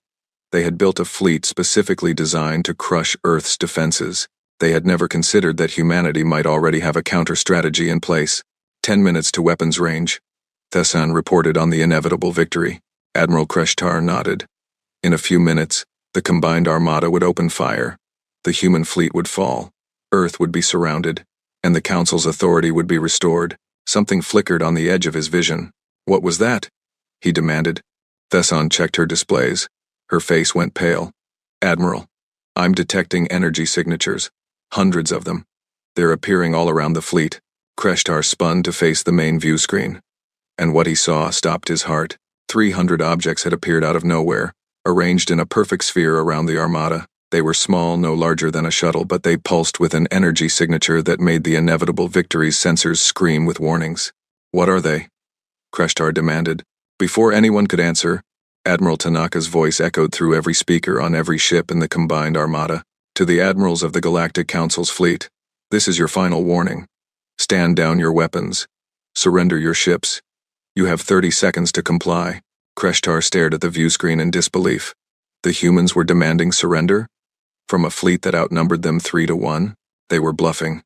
They had built a fleet specifically designed to crush Earth's defenses. They had never considered that humanity might already have a counter-strategy in place. 10 minutes to weapons range. Thesson reported on the inevitable victory. Admiral Kreshtar nodded. In a few minutes, the combined Armada would open fire. The human fleet would fall. Earth would be surrounded, and the Council's authority would be restored. Something flickered on the edge of his vision. "What was that?" he demanded. Thesson checked her displays. Her face went pale. "Admiral, I'm detecting energy signatures. Hundreds of them. They're appearing all around the fleet." Kreshtar spun to face the main view screen. And what he saw stopped his heart. 300 objects had appeared out of nowhere, arranged in a perfect sphere around the Armada. They were small, no larger than a shuttle, but they pulsed with an energy signature that made the inevitable victory's sensors scream with warnings. "What are they?" Kreshtar demanded. Before anyone could answer, Admiral Tanaka's voice echoed through every speaker on every ship in the combined Armada. "To the admirals of the Galactic Council's fleet, this is your final warning. Stand down your weapons. Surrender your ships. You have 30 seconds to comply." Kreshtar stared at the view screen in disbelief. The humans were demanding surrender? From a fleet that outnumbered them 3-1? They were bluffing.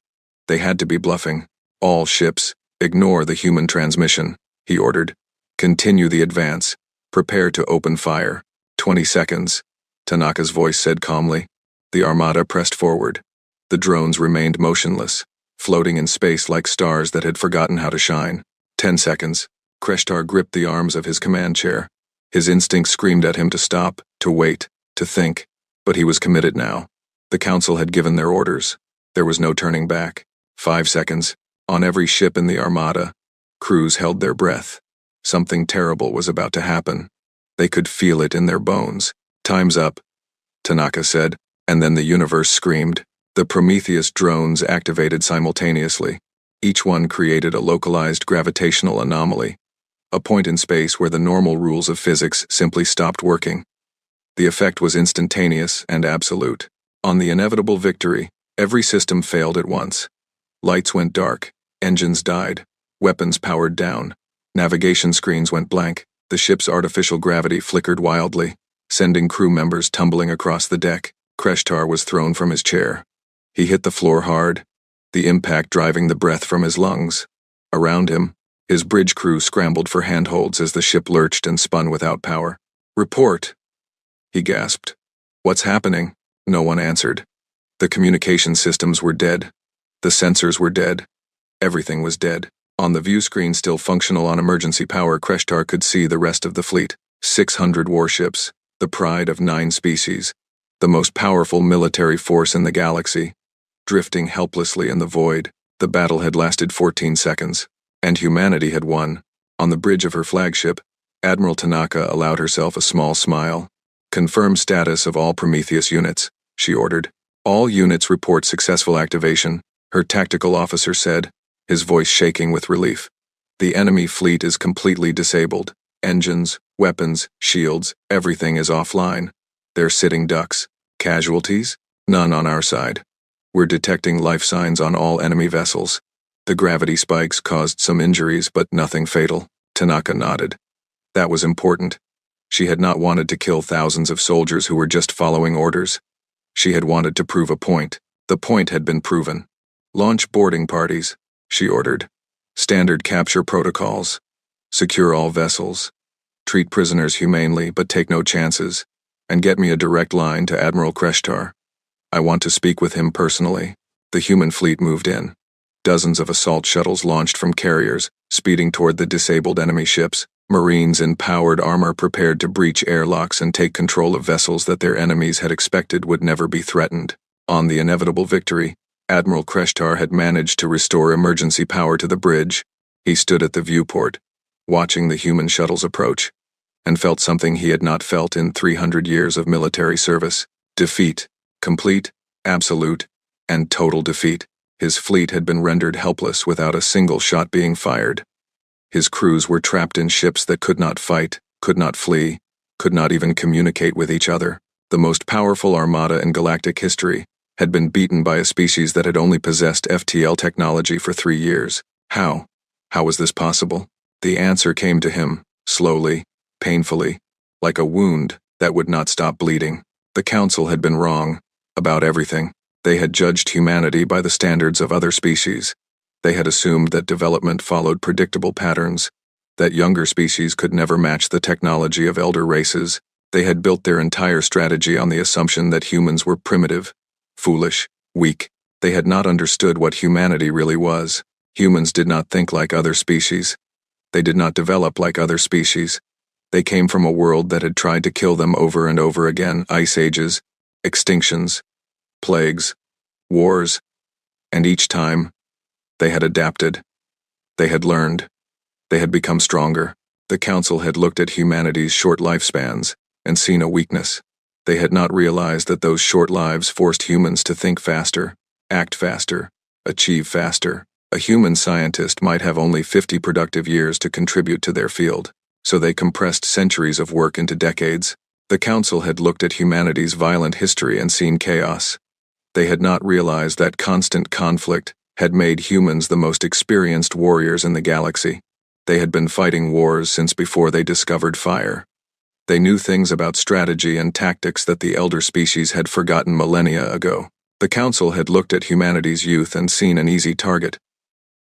They had to be bluffing. "All ships, ignore the human transmission," he ordered. "Continue the advance. Prepare to open fire." 20 seconds, Tanaka's voice said calmly. The Armada pressed forward. The drones remained motionless, floating in space like stars that had forgotten how to shine. 10 seconds. Kreshtar gripped the arms of his command chair. His instinct screamed at him to stop, to wait, to think. But he was committed now. The Council had given their orders. There was no turning back. 5 seconds. On every ship in the Armada, crews held their breath. Something terrible was about to happen. They could feel it in their bones. "Time's up," Tanaka said, and then the universe screamed. The Prometheus drones activated simultaneously. Each one created a localized gravitational anomaly. a point in space where the normal rules of physics simply stopped working. The effect was instantaneous and absolute. On the inevitable victory, every system failed at once. Lights went dark, engines died, weapons powered down, navigation screens went blank, the ship's artificial gravity flickered wildly, sending crew members tumbling across the deck. Kreshtar was thrown from his chair. He hit the floor hard, the impact driving the breath from his lungs. Around him, his bridge crew scrambled for handholds as the ship lurched and spun without power. "Report," he gasped. "What's happening?" No one answered. The communication systems were dead. The sensors were dead. Everything was dead. On the view screen still functional on emergency power, Kreshtar could see the rest of the fleet. 600 warships, the pride of 9 species, the most powerful military force in the galaxy, drifting helplessly in the void. The battle had lasted 14 seconds, and humanity had won. On the bridge of her flagship, Admiral Tanaka allowed herself a small smile. "Confirm status of all Prometheus units," she ordered. "All units report successful activation," her tactical officer said, his voice shaking with relief. "The enemy fleet is completely disabled. Engines, weapons, shields, everything is offline. They're sitting ducks. Casualties? None on our side. We're detecting life signs on all enemy vessels. The gravity spikes caused some injuries, but nothing fatal." Tanaka nodded. That was important. She had not wanted to kill thousands of soldiers who were just following orders. She had wanted to prove a point. The point had been proven. "Launch boarding parties," she ordered. "Standard capture protocols. Secure all vessels. Treat prisoners humanely, but take no chances. And get me a direct line to Admiral Kreshtar. I want to speak with him personally." The human fleet moved in. Dozens of assault shuttles launched from carriers, speeding toward the disabled enemy ships. Marines in powered armor prepared to breach airlocks and take control of vessels that their enemies had expected would never be threatened. On the inevitable victory, Admiral Kreshtar had managed to restore emergency power to the bridge. He stood at the viewport, watching the human shuttles approach, and felt something he had not felt in 300 years of military service. Defeat. Complete, absolute, and total defeat. His fleet had been rendered helpless without a single shot being fired. His crews were trapped in ships that could not fight, could not flee, could not even communicate with each other. The most powerful armada in galactic history had been beaten by a species that had only possessed FTL technology for 3 years. How? How was this possible? The answer came to him, slowly, painfully, like a wound that would not stop bleeding. The Council had been wrong about everything. They had judged humanity by the standards of other species. They had assumed that development followed predictable patterns, that younger species could never match the technology of elder races. They had built their entire strategy on the assumption that humans were primitive, foolish, weak. They had not understood what humanity really was. Humans did not think like other species. They did not develop like other species. They came from a world that had tried to kill them over and over again: ice ages, extinctions, plagues, wars, and each time, they had adapted. They had learned. They had become stronger. The Council had looked at humanity's short lifespans and seen a weakness. They had not realized that those short lives forced humans to think faster, act faster, achieve faster. A human scientist might have only 50 productive years to contribute to their field, so they compressed centuries of work into decades. The Council had looked at humanity's violent history and seen chaos. They had not realized that constant conflict had made humans the most experienced warriors in the galaxy. They had been fighting wars since before they discovered fire. They knew things about strategy and tactics that the elder species had forgotten millennia ago. The Council had looked at humanity's youth and seen an easy target.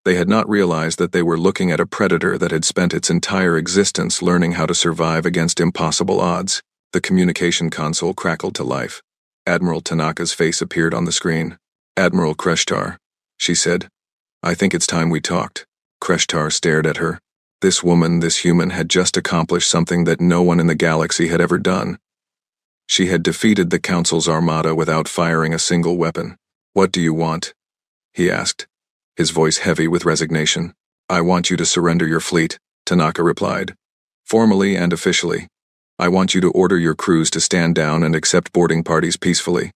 They had not realized that they were looking at a predator that had spent its entire existence learning how to survive against impossible odds. The communication console crackled to life. Admiral Tanaka's face appeared on the screen. "Admiral Kreshtar," she said. "I think it's time we talked." Kreshtar stared at her. This woman, this human, had just accomplished something that no one in the galaxy had ever done. She had defeated the Council's armada without firing a single weapon. "What do you want?" he asked, his voice heavy with resignation. "I want you to surrender your fleet," Tanaka replied. "Formally and officially. I want you to order your crews to stand down and accept boarding parties peacefully.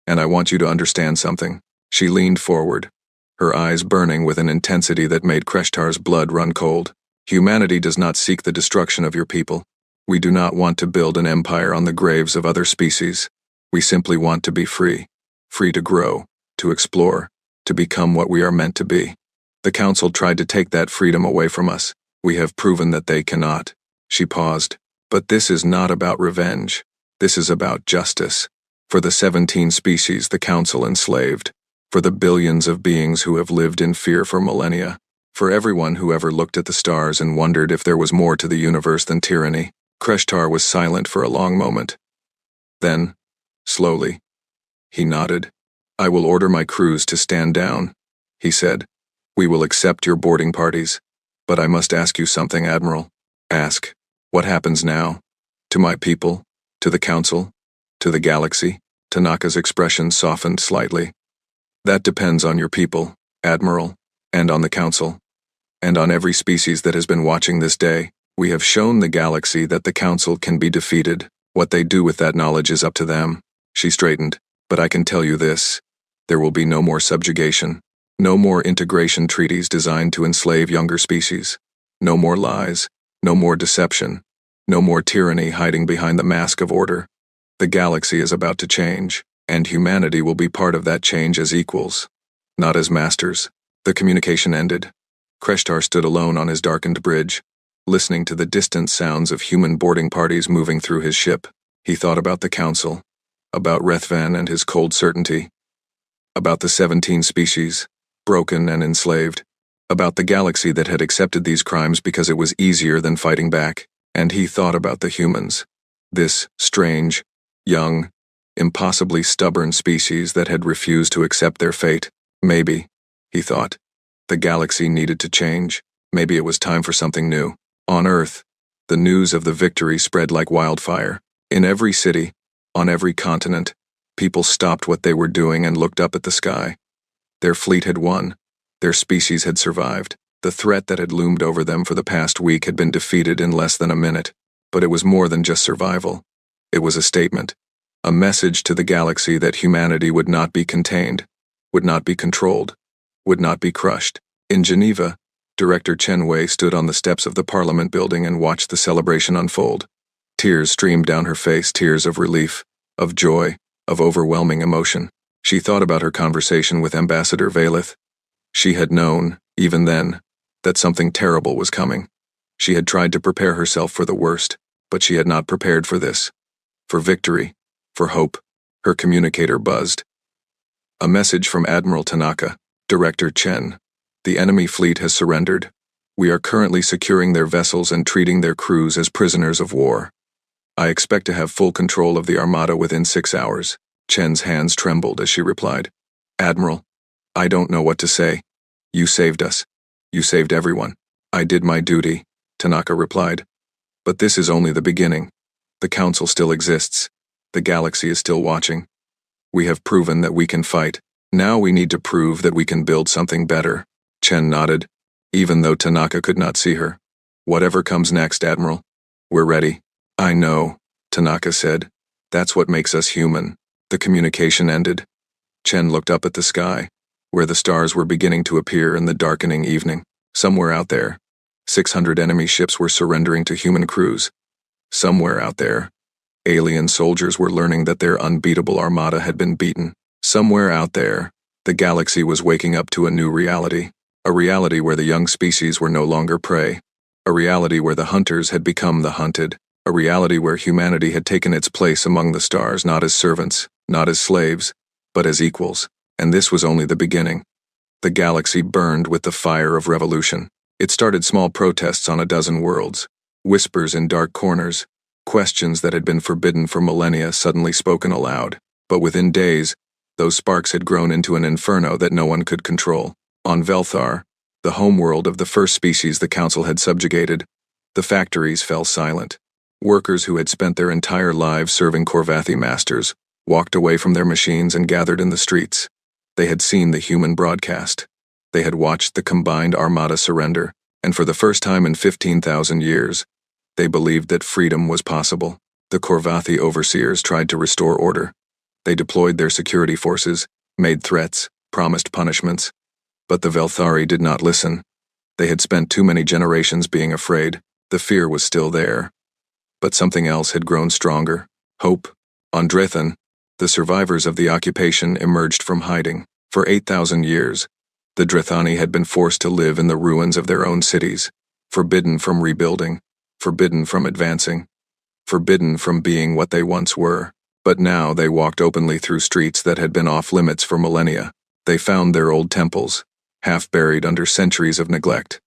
And I want you to understand something." She leaned forward, her eyes burning with an intensity that made Kreshtar's blood run cold. Humanity does not seek the destruction of your people. We do not want to build an empire on the graves of other species. We simply want to be free. Free to grow, to explore, to become what we are meant to be. The Council tried to take that freedom away from us. We have proven that they cannot." She paused. "But this is not about revenge. This is about justice. For the 17 species the Council enslaved. For the billions of beings who have lived in fear for millennia. For everyone who ever looked at the stars and wondered if there was more to the universe than tyranny." Kreshtar was silent for a long moment. Then, slowly, he nodded. "I will order my crews to stand down," he said. "We will accept your boarding parties. But I must ask you something, Admiral." "Ask. What happens now? To my people? To the Council? To the galaxy?" Tanaka's expression softened slightly. "That depends on your people, Admiral, and on the Council. And on every species that has been watching this day. We have shown the galaxy that the Council can be defeated. What they do with that knowledge is up to them." She straightened. "But I can tell you this. There will be no more subjugation. No more integration treaties designed to enslave younger species. No more lies. No more deception. No more tyranny hiding behind the mask of order. The galaxy is about to change, and humanity will be part of that change as equals, not as masters." The communication ended. Kreshtar stood alone on his darkened bridge, listening to the distant sounds of human boarding parties moving through his ship. He thought about the Council, about Rethvan and his cold certainty, about the 17 species, broken and enslaved, about the galaxy that had accepted these crimes because it was easier than fighting back, and he thought about the humans, this strange, young, impossibly stubborn species that had refused to accept their fate. Maybe, he thought, the galaxy needed to change. Maybe it was time for something new. On Earth, the news of the victory spread like wildfire. In every city, on every continent, people stopped what they were doing and looked up at the sky. Their fleet had won. Their species had survived. The threat that had loomed over them for the past week had been defeated in less than a minute. But it was more than just survival. It was a statement. A message to the galaxy that humanity would not be contained, would not be controlled, would not be crushed. In Geneva, Director Chen Wei stood on the steps of the Parliament building and watched the celebration unfold. Tears streamed down her face, tears of relief, of joy, of overwhelming emotion. She thought about her conversation with Ambassador Valeth. She had known, even then, that something terrible was coming. She had tried to prepare herself for the worst, but she had not prepared for this. For victory, for hope. Her communicator buzzed. "A message from Admiral Tanaka, Director Chen. The enemy fleet has surrendered. We are currently securing their vessels and treating their crews as prisoners of war. I expect to have full control of the Armada within 6 hours." Chen's hands trembled as she replied. "Admiral, I don't know what to say. You saved us. You saved everyone." "I did my duty," Tanaka replied. "But this is only the beginning. The Council still exists. The galaxy is still watching. We have proven that we can fight. Now we need to prove that we can build something better." Chen nodded, even though Tanaka could not see her. "Whatever comes next, Admiral. We're ready." "I know," Tanaka said. "That's what makes us human." The communication ended. Chen looked up at the sky, where the stars were beginning to appear in the darkening evening. Somewhere out there, 600 enemy ships were surrendering to human crews. Somewhere out there, alien soldiers were learning that their unbeatable armada had been beaten. Somewhere out there, the galaxy was waking up to a new reality. A reality where the young species were no longer prey. A reality where the hunters had become the hunted. A reality where humanity had taken its place among the stars, not as servants, not as slaves, but as equals. And this was only the beginning. The galaxy burned with the fire of revolution. It started small protests on a dozen worlds. Whispers in dark corners. Questions that had been forbidden for millennia suddenly spoken aloud. But within days, those sparks had grown into an inferno that no one could control. On Velthar, the homeworld of the first species the Council had subjugated, the factories fell silent. Workers who had spent their entire lives serving Korvathi masters walked away from their machines and gathered in the streets. They had seen the human broadcast. They had watched the combined armada surrender, and for the first time in 15,000 years, they believed that freedom was possible. The Korvathi overseers tried to restore order. They deployed their security forces, made threats, promised punishments. But the Velthari did not listen. They had spent too many generations being afraid. The fear was still there. But something else had grown stronger. Hope. On Drethan, the survivors of the occupation emerged from hiding. For 8,000 years, the Drethani had been forced to live in the ruins of their own cities, forbidden from rebuilding, forbidden from advancing, forbidden from being what they once were. But now they walked openly through streets that had been off-limits for millennia. They found their old temples, half buried under centuries of neglect.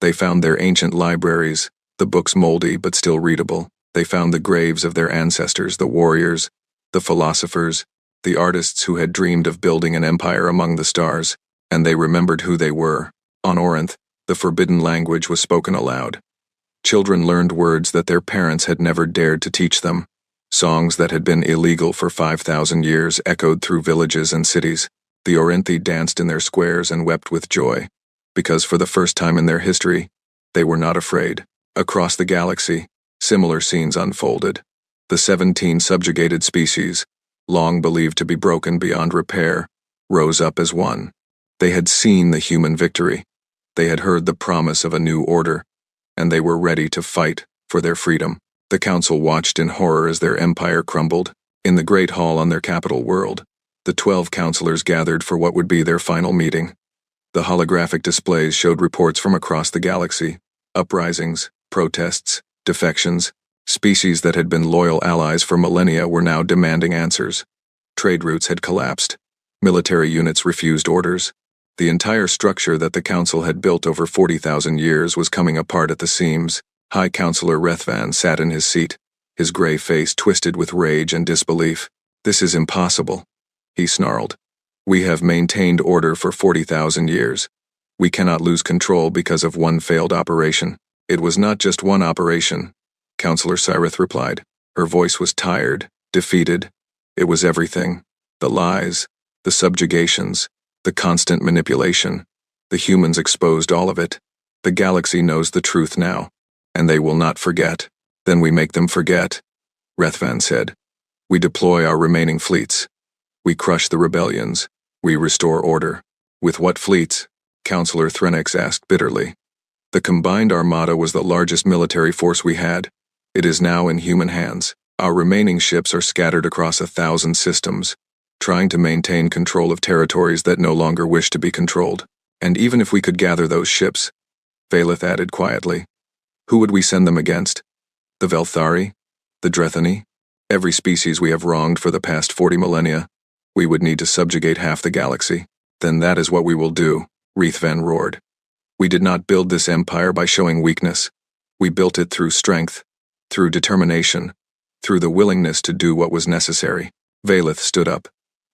They found their ancient libraries, the books moldy but still readable. They found the graves of their ancestors, the warriors, the philosophers, the artists who had dreamed of building an empire among the stars, and they remembered who they were. On Orinth, the forbidden language was spoken aloud. Children learned words that their parents had never dared to teach them. Songs that had been illegal for 5,000 years echoed through villages and cities. The Orinthi danced in their squares and wept with joy, because for the first time in their history, they were not afraid. Across the galaxy, similar scenes unfolded. The 17 subjugated species, long believed to be broken beyond repair, rose up as one. They had seen the human victory. They had heard the promise of a new order, and they were ready to fight for their freedom. The council watched in horror as their empire crumbled. In the great hall on their capital world, the 12 counselors gathered for what would be their final meeting. The holographic displays showed reports from across the galaxy. Uprisings, protests, defections. Species that had been loyal allies for millennia were now demanding answers. Trade routes had collapsed. Military units refused orders. The entire structure that the council had built over 40,000 years was coming apart at the seams. High Counselor Rethvan sat in his seat, his gray face twisted with rage and disbelief. "This is impossible," he snarled. "We have maintained order for 40,000 years. We cannot lose control because of one failed operation." "It was not just one operation," Counselor Cyrith replied. Her voice was tired, defeated. "It was everything. The lies, the subjugations, the constant manipulation. The humans exposed all of it. The galaxy knows the truth now, and they will not forget." "Then we make them forget," Rethvan said. "We deploy our remaining fleets. We crush the rebellions. We restore order." "With what fleets?" Counselor Threnix asked bitterly. "The combined armada was the largest military force we had. It is now in human hands. Our remaining ships are scattered across 1,000 systems, trying to maintain control of territories that no longer wish to be controlled. And even if we could gather those ships," Valeth added quietly, "who would we send them against? The Velthari? The Drethani? Every species we have wronged for the past 40 millennia. We would need to subjugate half the galaxy." "Then that is what we will do," Rethvan roared. "We did not build this empire by showing weakness. We built it through strength, through determination, through the willingness to do what was necessary." Valeth stood up.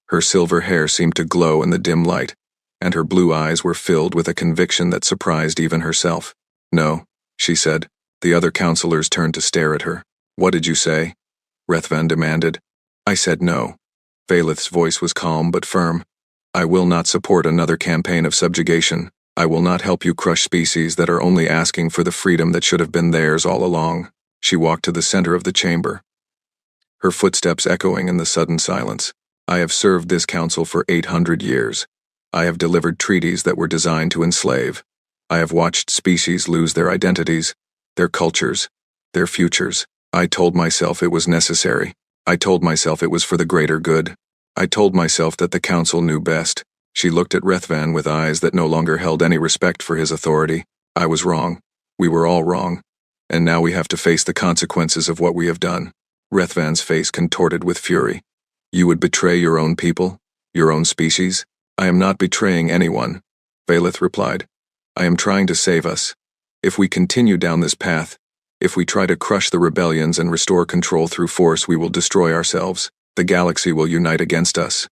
Her silver hair seemed to glow in the dim light, and her blue eyes were filled with a conviction that surprised even herself. "No," she said. The other counselors turned to stare at her. "What did you say?" Rethvan demanded. "I said no." Valeth's voice was calm but firm. "I will not support another campaign of subjugation. I will not help you crush species that are only asking for the freedom that should have been theirs all along." She walked to the center of the chamber, her footsteps echoing in the sudden silence. "I have served this council for 800 years. I have delivered treaties that were designed to enslave. I have watched species lose their identities, their cultures, their futures. I told myself it was necessary. I told myself it was for the greater good. I told myself that the council knew best." She looked at Rethvan with eyes that no longer held any respect for his authority. "I was wrong. We were all wrong. And now we have to face the consequences of what we have done." Rethvan's face contorted with fury. "You would betray your own people? Your own species?" "I am not betraying anyone," Valeth replied. "I am trying to save us. If we continue down this path, if we try to crush the rebellions and restore control through force, we will destroy ourselves. The galaxy will unite against us.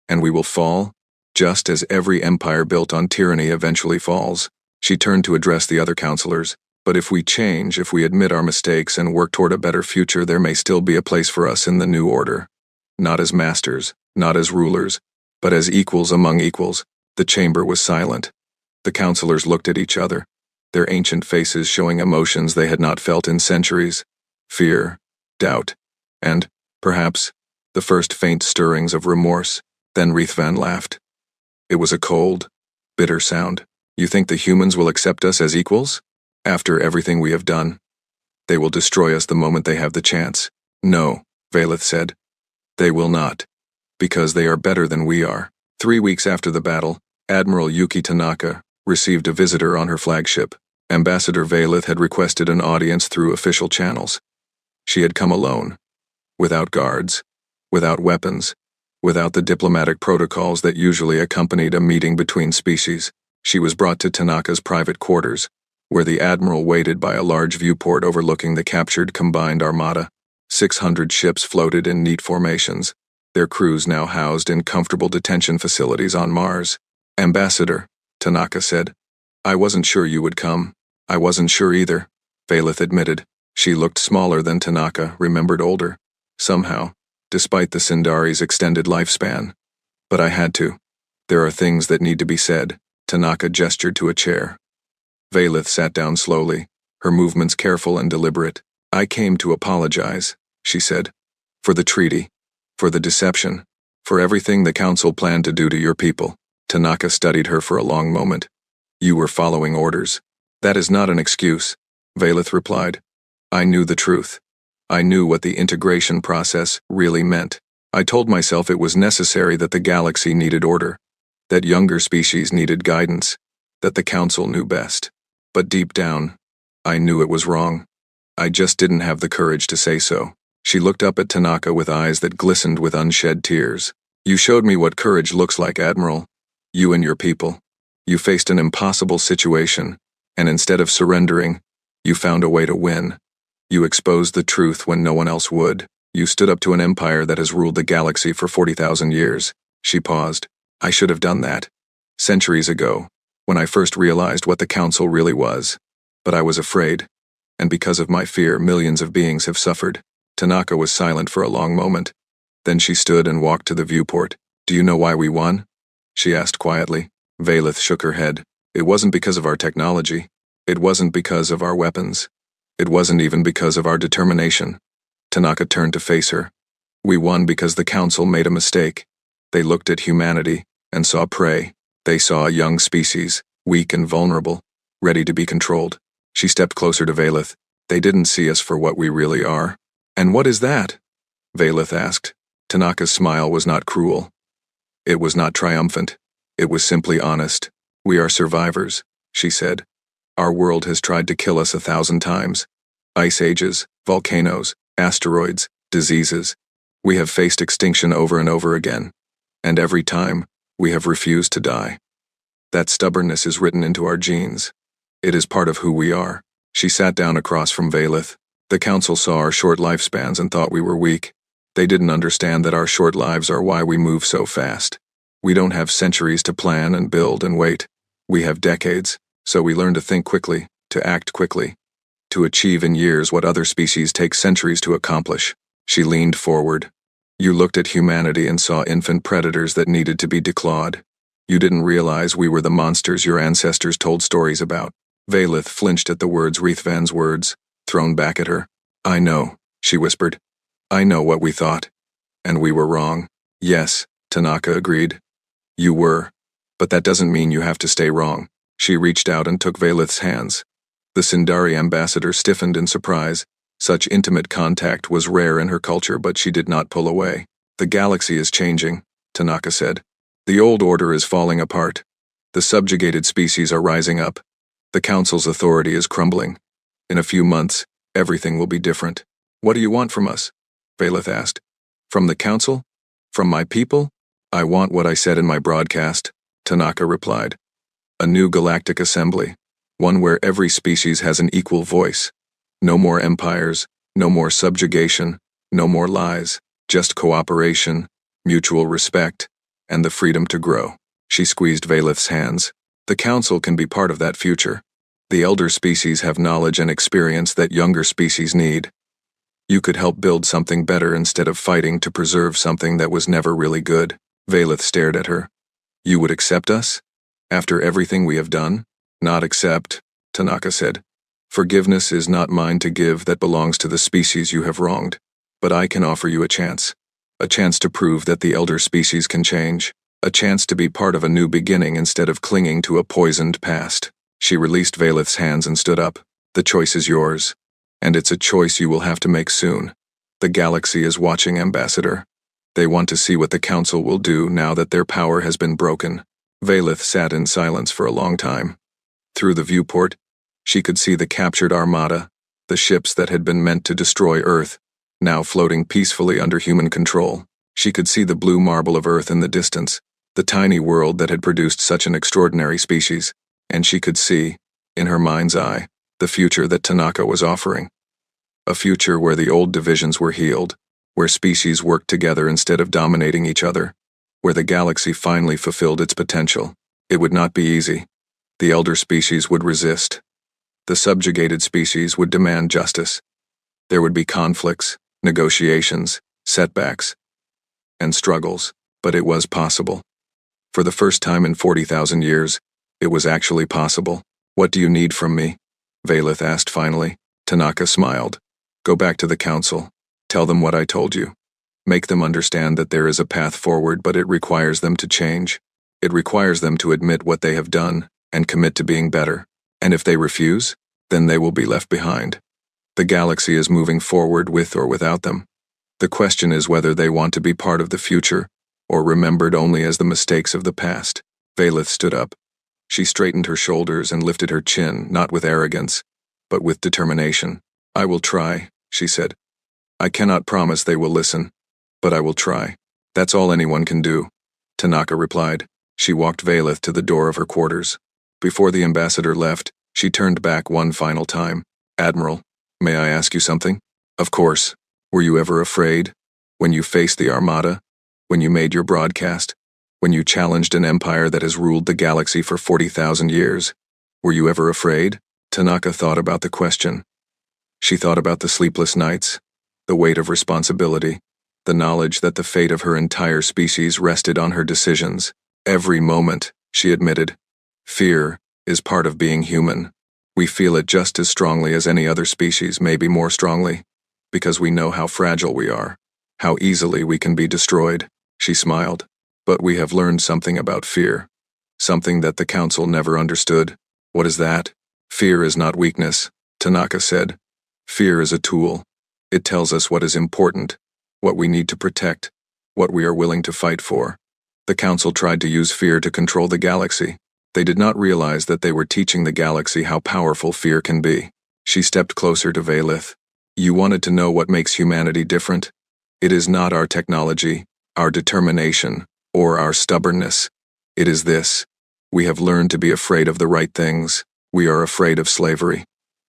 And we will fall, just as every empire built on tyranny eventually falls." She turned to address the other counselors. "But if we change, if we admit our mistakes and work toward a better future, there may still be a place for us in the new order. Not as masters, not as rulers, but as equals among equals." The chamber was silent. The counselors looked at each other, their ancient faces showing emotions they had not felt in centuries. Fear, doubt, and, perhaps, the first faint stirrings of remorse. Then Rethvan laughed. It was a cold, bitter sound. You think the humans will accept us as equals? After everything we have done? They will destroy us the moment they have the chance. No, Valeth said. They will not. Because they are better than we are. 3 weeks after the battle, Admiral Yuki Tanaka received a visitor on her flagship. Ambassador Valeth had requested an audience through official channels. She had come alone, without guards, without weapons, without the diplomatic protocols that usually accompanied a meeting between species. She was brought to Tanaka's private quarters, where the admiral waited by a large viewport overlooking the captured combined armada. 600 ships floated in neat formations, their crews now housed in comfortable detention facilities on Mars. Ambassador, Tanaka said, I wasn't sure you would come. I wasn't sure either, Valeth admitted. She looked smaller than Tanaka, remembered older. Somehow, despite the Sindari's extended lifespan. But I had to. There are things that need to be said. Tanaka gestured to a chair. Valeth sat down slowly, her movements careful and deliberate. I came to apologize, she said. For the treaty. For the deception. For everything the council planned to do to your people. Tanaka studied her for a long moment. You were following orders. That is not an excuse, Valeth replied. I knew the truth. I knew what the integration process really meant. I told myself it was necessary that the galaxy needed order, that younger species needed guidance, that the council knew best. But deep down, I knew it was wrong. I just didn't have the courage to say so. She looked up at Tanaka with eyes that glistened with unshed tears. You showed me what courage looks like, Admiral. You and your people. You faced an impossible situation, and instead of surrendering, you found a way to win. You exposed the truth when no one else would. You stood up to an empire that has ruled the galaxy for 40,000 years. She paused. I should have done that. Centuries ago, when I first realized what the council really was. But I was afraid. And because of my fear, millions of beings have suffered. Tanaka was silent for a long moment. Then she stood and walked to the viewport. Do you know why we won? She asked quietly. Valeth shook her head. It wasn't because of our technology. It wasn't because of our weapons. It wasn't even because of our determination. Tanaka turned to face her. We won because the council made a mistake. They looked at humanity and saw prey. They saw a young species, weak and vulnerable, ready to be controlled. She stepped closer to Valeth. They didn't see us for what we really are. And what is that? Valeth asked. Tanaka's smile was not cruel. It was not triumphant. It was simply honest. We are survivors, she said. Our world has tried to kill us 1,000 times. Ice ages, volcanoes, asteroids, diseases. We have faced extinction over and over again. And every time, we have refused to die. That stubbornness is written into our genes. It is part of who we are. She sat down across from Valeth. The council saw our short lifespans and thought we were weak. They didn't understand that our short lives are why we move so fast. We don't have centuries to plan and build and wait. We have decades, so we learn to think quickly, to act quickly, to achieve in years what other species take centuries to accomplish. She leaned forward. You looked at humanity and saw infant predators that needed to be declawed. You didn't realize we were the monsters your ancestors told stories about. Valeth flinched at the words Reithvan's words, thrown back at her. I know, she whispered. I know what we thought. And we were wrong. Yes, Tanaka agreed. You were. But that doesn't mean you have to stay wrong. She reached out and took Valeth's hands. The Sindari ambassador stiffened in surprise. Such intimate contact was rare in her culture, but she did not pull away. The galaxy is changing, Tanaka said. The old order is falling apart. The subjugated species are rising up. The council's authority is crumbling. In a few months, everything will be different. What do you want from us? Valeth asked. From the council? From my people? I want what I said in my broadcast, Tanaka replied. A new galactic assembly, one where every species has an equal voice. No more empires, no more subjugation, no more lies, just cooperation, mutual respect, and the freedom to grow. She squeezed Valeth's hands. The council can be part of that future. The elder species have knowledge and experience that younger species need. You could help build something better instead of fighting to preserve something that was never really good. Valeth stared at her. You would accept us? After everything we have done? Not accept, Tanaka said. Forgiveness is not mine to give, that belongs to the species you have wronged. But I can offer you a chance to prove that the elder species can change. A chance to be part of a new beginning instead of clinging to a poisoned past. She released Valeth's hands and stood up. The choice is yours. And it's a choice you will have to make soon. The galaxy is watching, Ambassador. They want to see what the Council will do now that their power has been broken. Valeth sat in silence for a long time. Through the viewport, she could see the captured armada, the ships that had been meant to destroy Earth, now floating peacefully under human control. She could see the blue marble of Earth in the distance, the tiny world that had produced such an extraordinary species, and she could see, in her mind's eye, the future that Tanaka was offering. A future where the old divisions were healed, where species worked together instead of dominating each other, where the galaxy finally fulfilled its potential. It would not be easy. The elder species would resist. The subjugated species would demand justice. There would be conflicts, negotiations, setbacks, and struggles, but it was possible. For the first time in 40,000 years, it was actually possible. What do you need from me? Valeth asked finally. Tanaka smiled. Go back to the Council. Tell them what I told you. Make them understand that there is a path forward, but it requires them to change. It requires them to admit what they have done and commit to being better. And if they refuse, then they will be left behind. The galaxy is moving forward with or without them. The question is whether they want to be part of the future or remembered only as the mistakes of the past. Valeth stood up. She straightened her shoulders and lifted her chin, not with arrogance, but with determination. I will try, she said. I cannot promise they will listen, but I will try. That's all anyone can do, Tanaka replied. She walked Valeth to the door of her quarters. Before the ambassador left, she turned back one final time. Admiral, may I ask you something? Of course. Were you ever afraid? When you faced the Armada? When you made your broadcast? When you challenged an empire that has ruled the galaxy for 40,000 years? Were you ever afraid? Tanaka thought about the question. She thought about the sleepless nights, the weight of responsibility, the knowledge that the fate of her entire species rested on her decisions. Every moment, she admitted. Fear is part of being human. We feel it just as strongly as any other species, maybe more strongly, because we know how fragile we are, how easily we can be destroyed. She smiled. But we have learned something about fear, something that the Council never understood. What is that? Fear is not weakness, Tanaka said. Fear is a tool. It tells us what is important, what we need to protect, what we are willing to fight for. The Council tried to use fear to control the galaxy. They did not realize that they were teaching the galaxy how powerful fear can be. She stepped closer to Valeth. You wanted to know what makes humanity different? It is not our technology, our determination, or our stubbornness. It is this. We have learned to be afraid of the right things. We are afraid of slavery.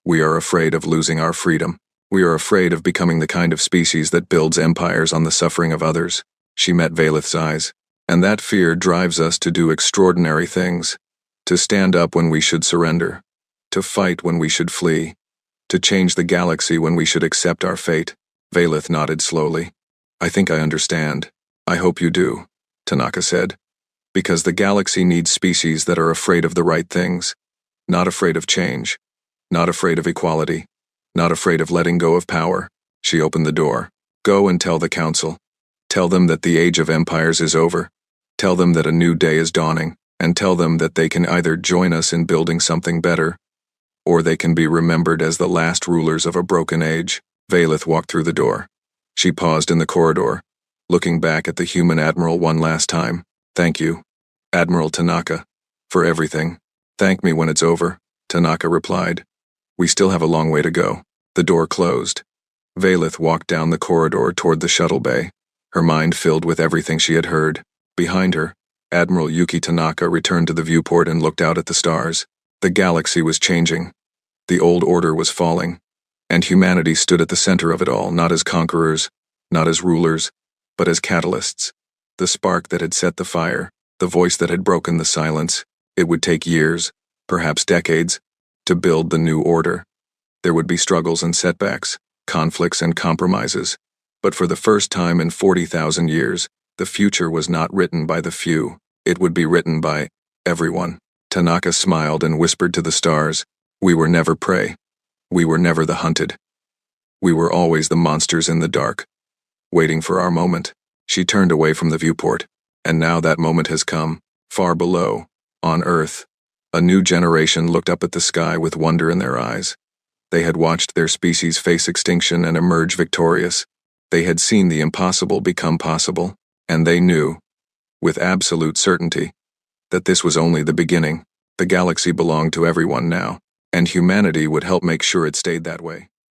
We are afraid of losing our freedom. We are afraid of becoming the kind of species that builds empires on the suffering of others. She met Valeth's eyes. And that fear drives us to do extraordinary things. To stand up when we should surrender. To fight when we should flee. To change the galaxy when we should accept our fate. Valeth nodded slowly. I think I understand. I hope you do, Tanaka said. Because the galaxy needs species that are afraid of the right things. Not afraid of change. Not afraid of equality. Not afraid of letting go of power. She opened the door. Go and tell the Council. Tell them that the age of empires is over. Tell them that a new day is dawning. And tell them that they can either join us in building something better, or they can be remembered as the last rulers of a broken age. Valeth walked through the door. She paused in the corridor, looking back at the human admiral one last time. Thank you, Admiral Tanaka, for everything. Thank me when it's over, Tanaka replied. We still have a long way to go. The door closed. Valeth walked down the corridor toward the shuttle bay, her mind filled with everything she had heard. Behind her, Admiral Yuki Tanaka returned to the viewport and looked out at the stars. The galaxy was changing. The old order was falling. And humanity stood at the center of it all, not as conquerors, not as rulers, but as catalysts. The spark that had set the fire, the voice that had broken the silence. It would take years, perhaps decades, to build the new order. There would be struggles and setbacks, conflicts and compromises. But for the first time in 40,000 years, the future was not written by the few. It would be written by everyone. Tanaka smiled and whispered to the stars, We were never prey. We were never the hunted. We were always the monsters in the dark, waiting for our moment. She turned away from the viewport. And now that moment has come, far below, on Earth. A new generation looked up at the sky with wonder in their eyes. They had watched their species face extinction and emerge victorious. They had seen the impossible become possible, and they knew, with absolute certainty, that this was only the beginning. The galaxy belonged to everyone now, and humanity would help make sure it stayed that way.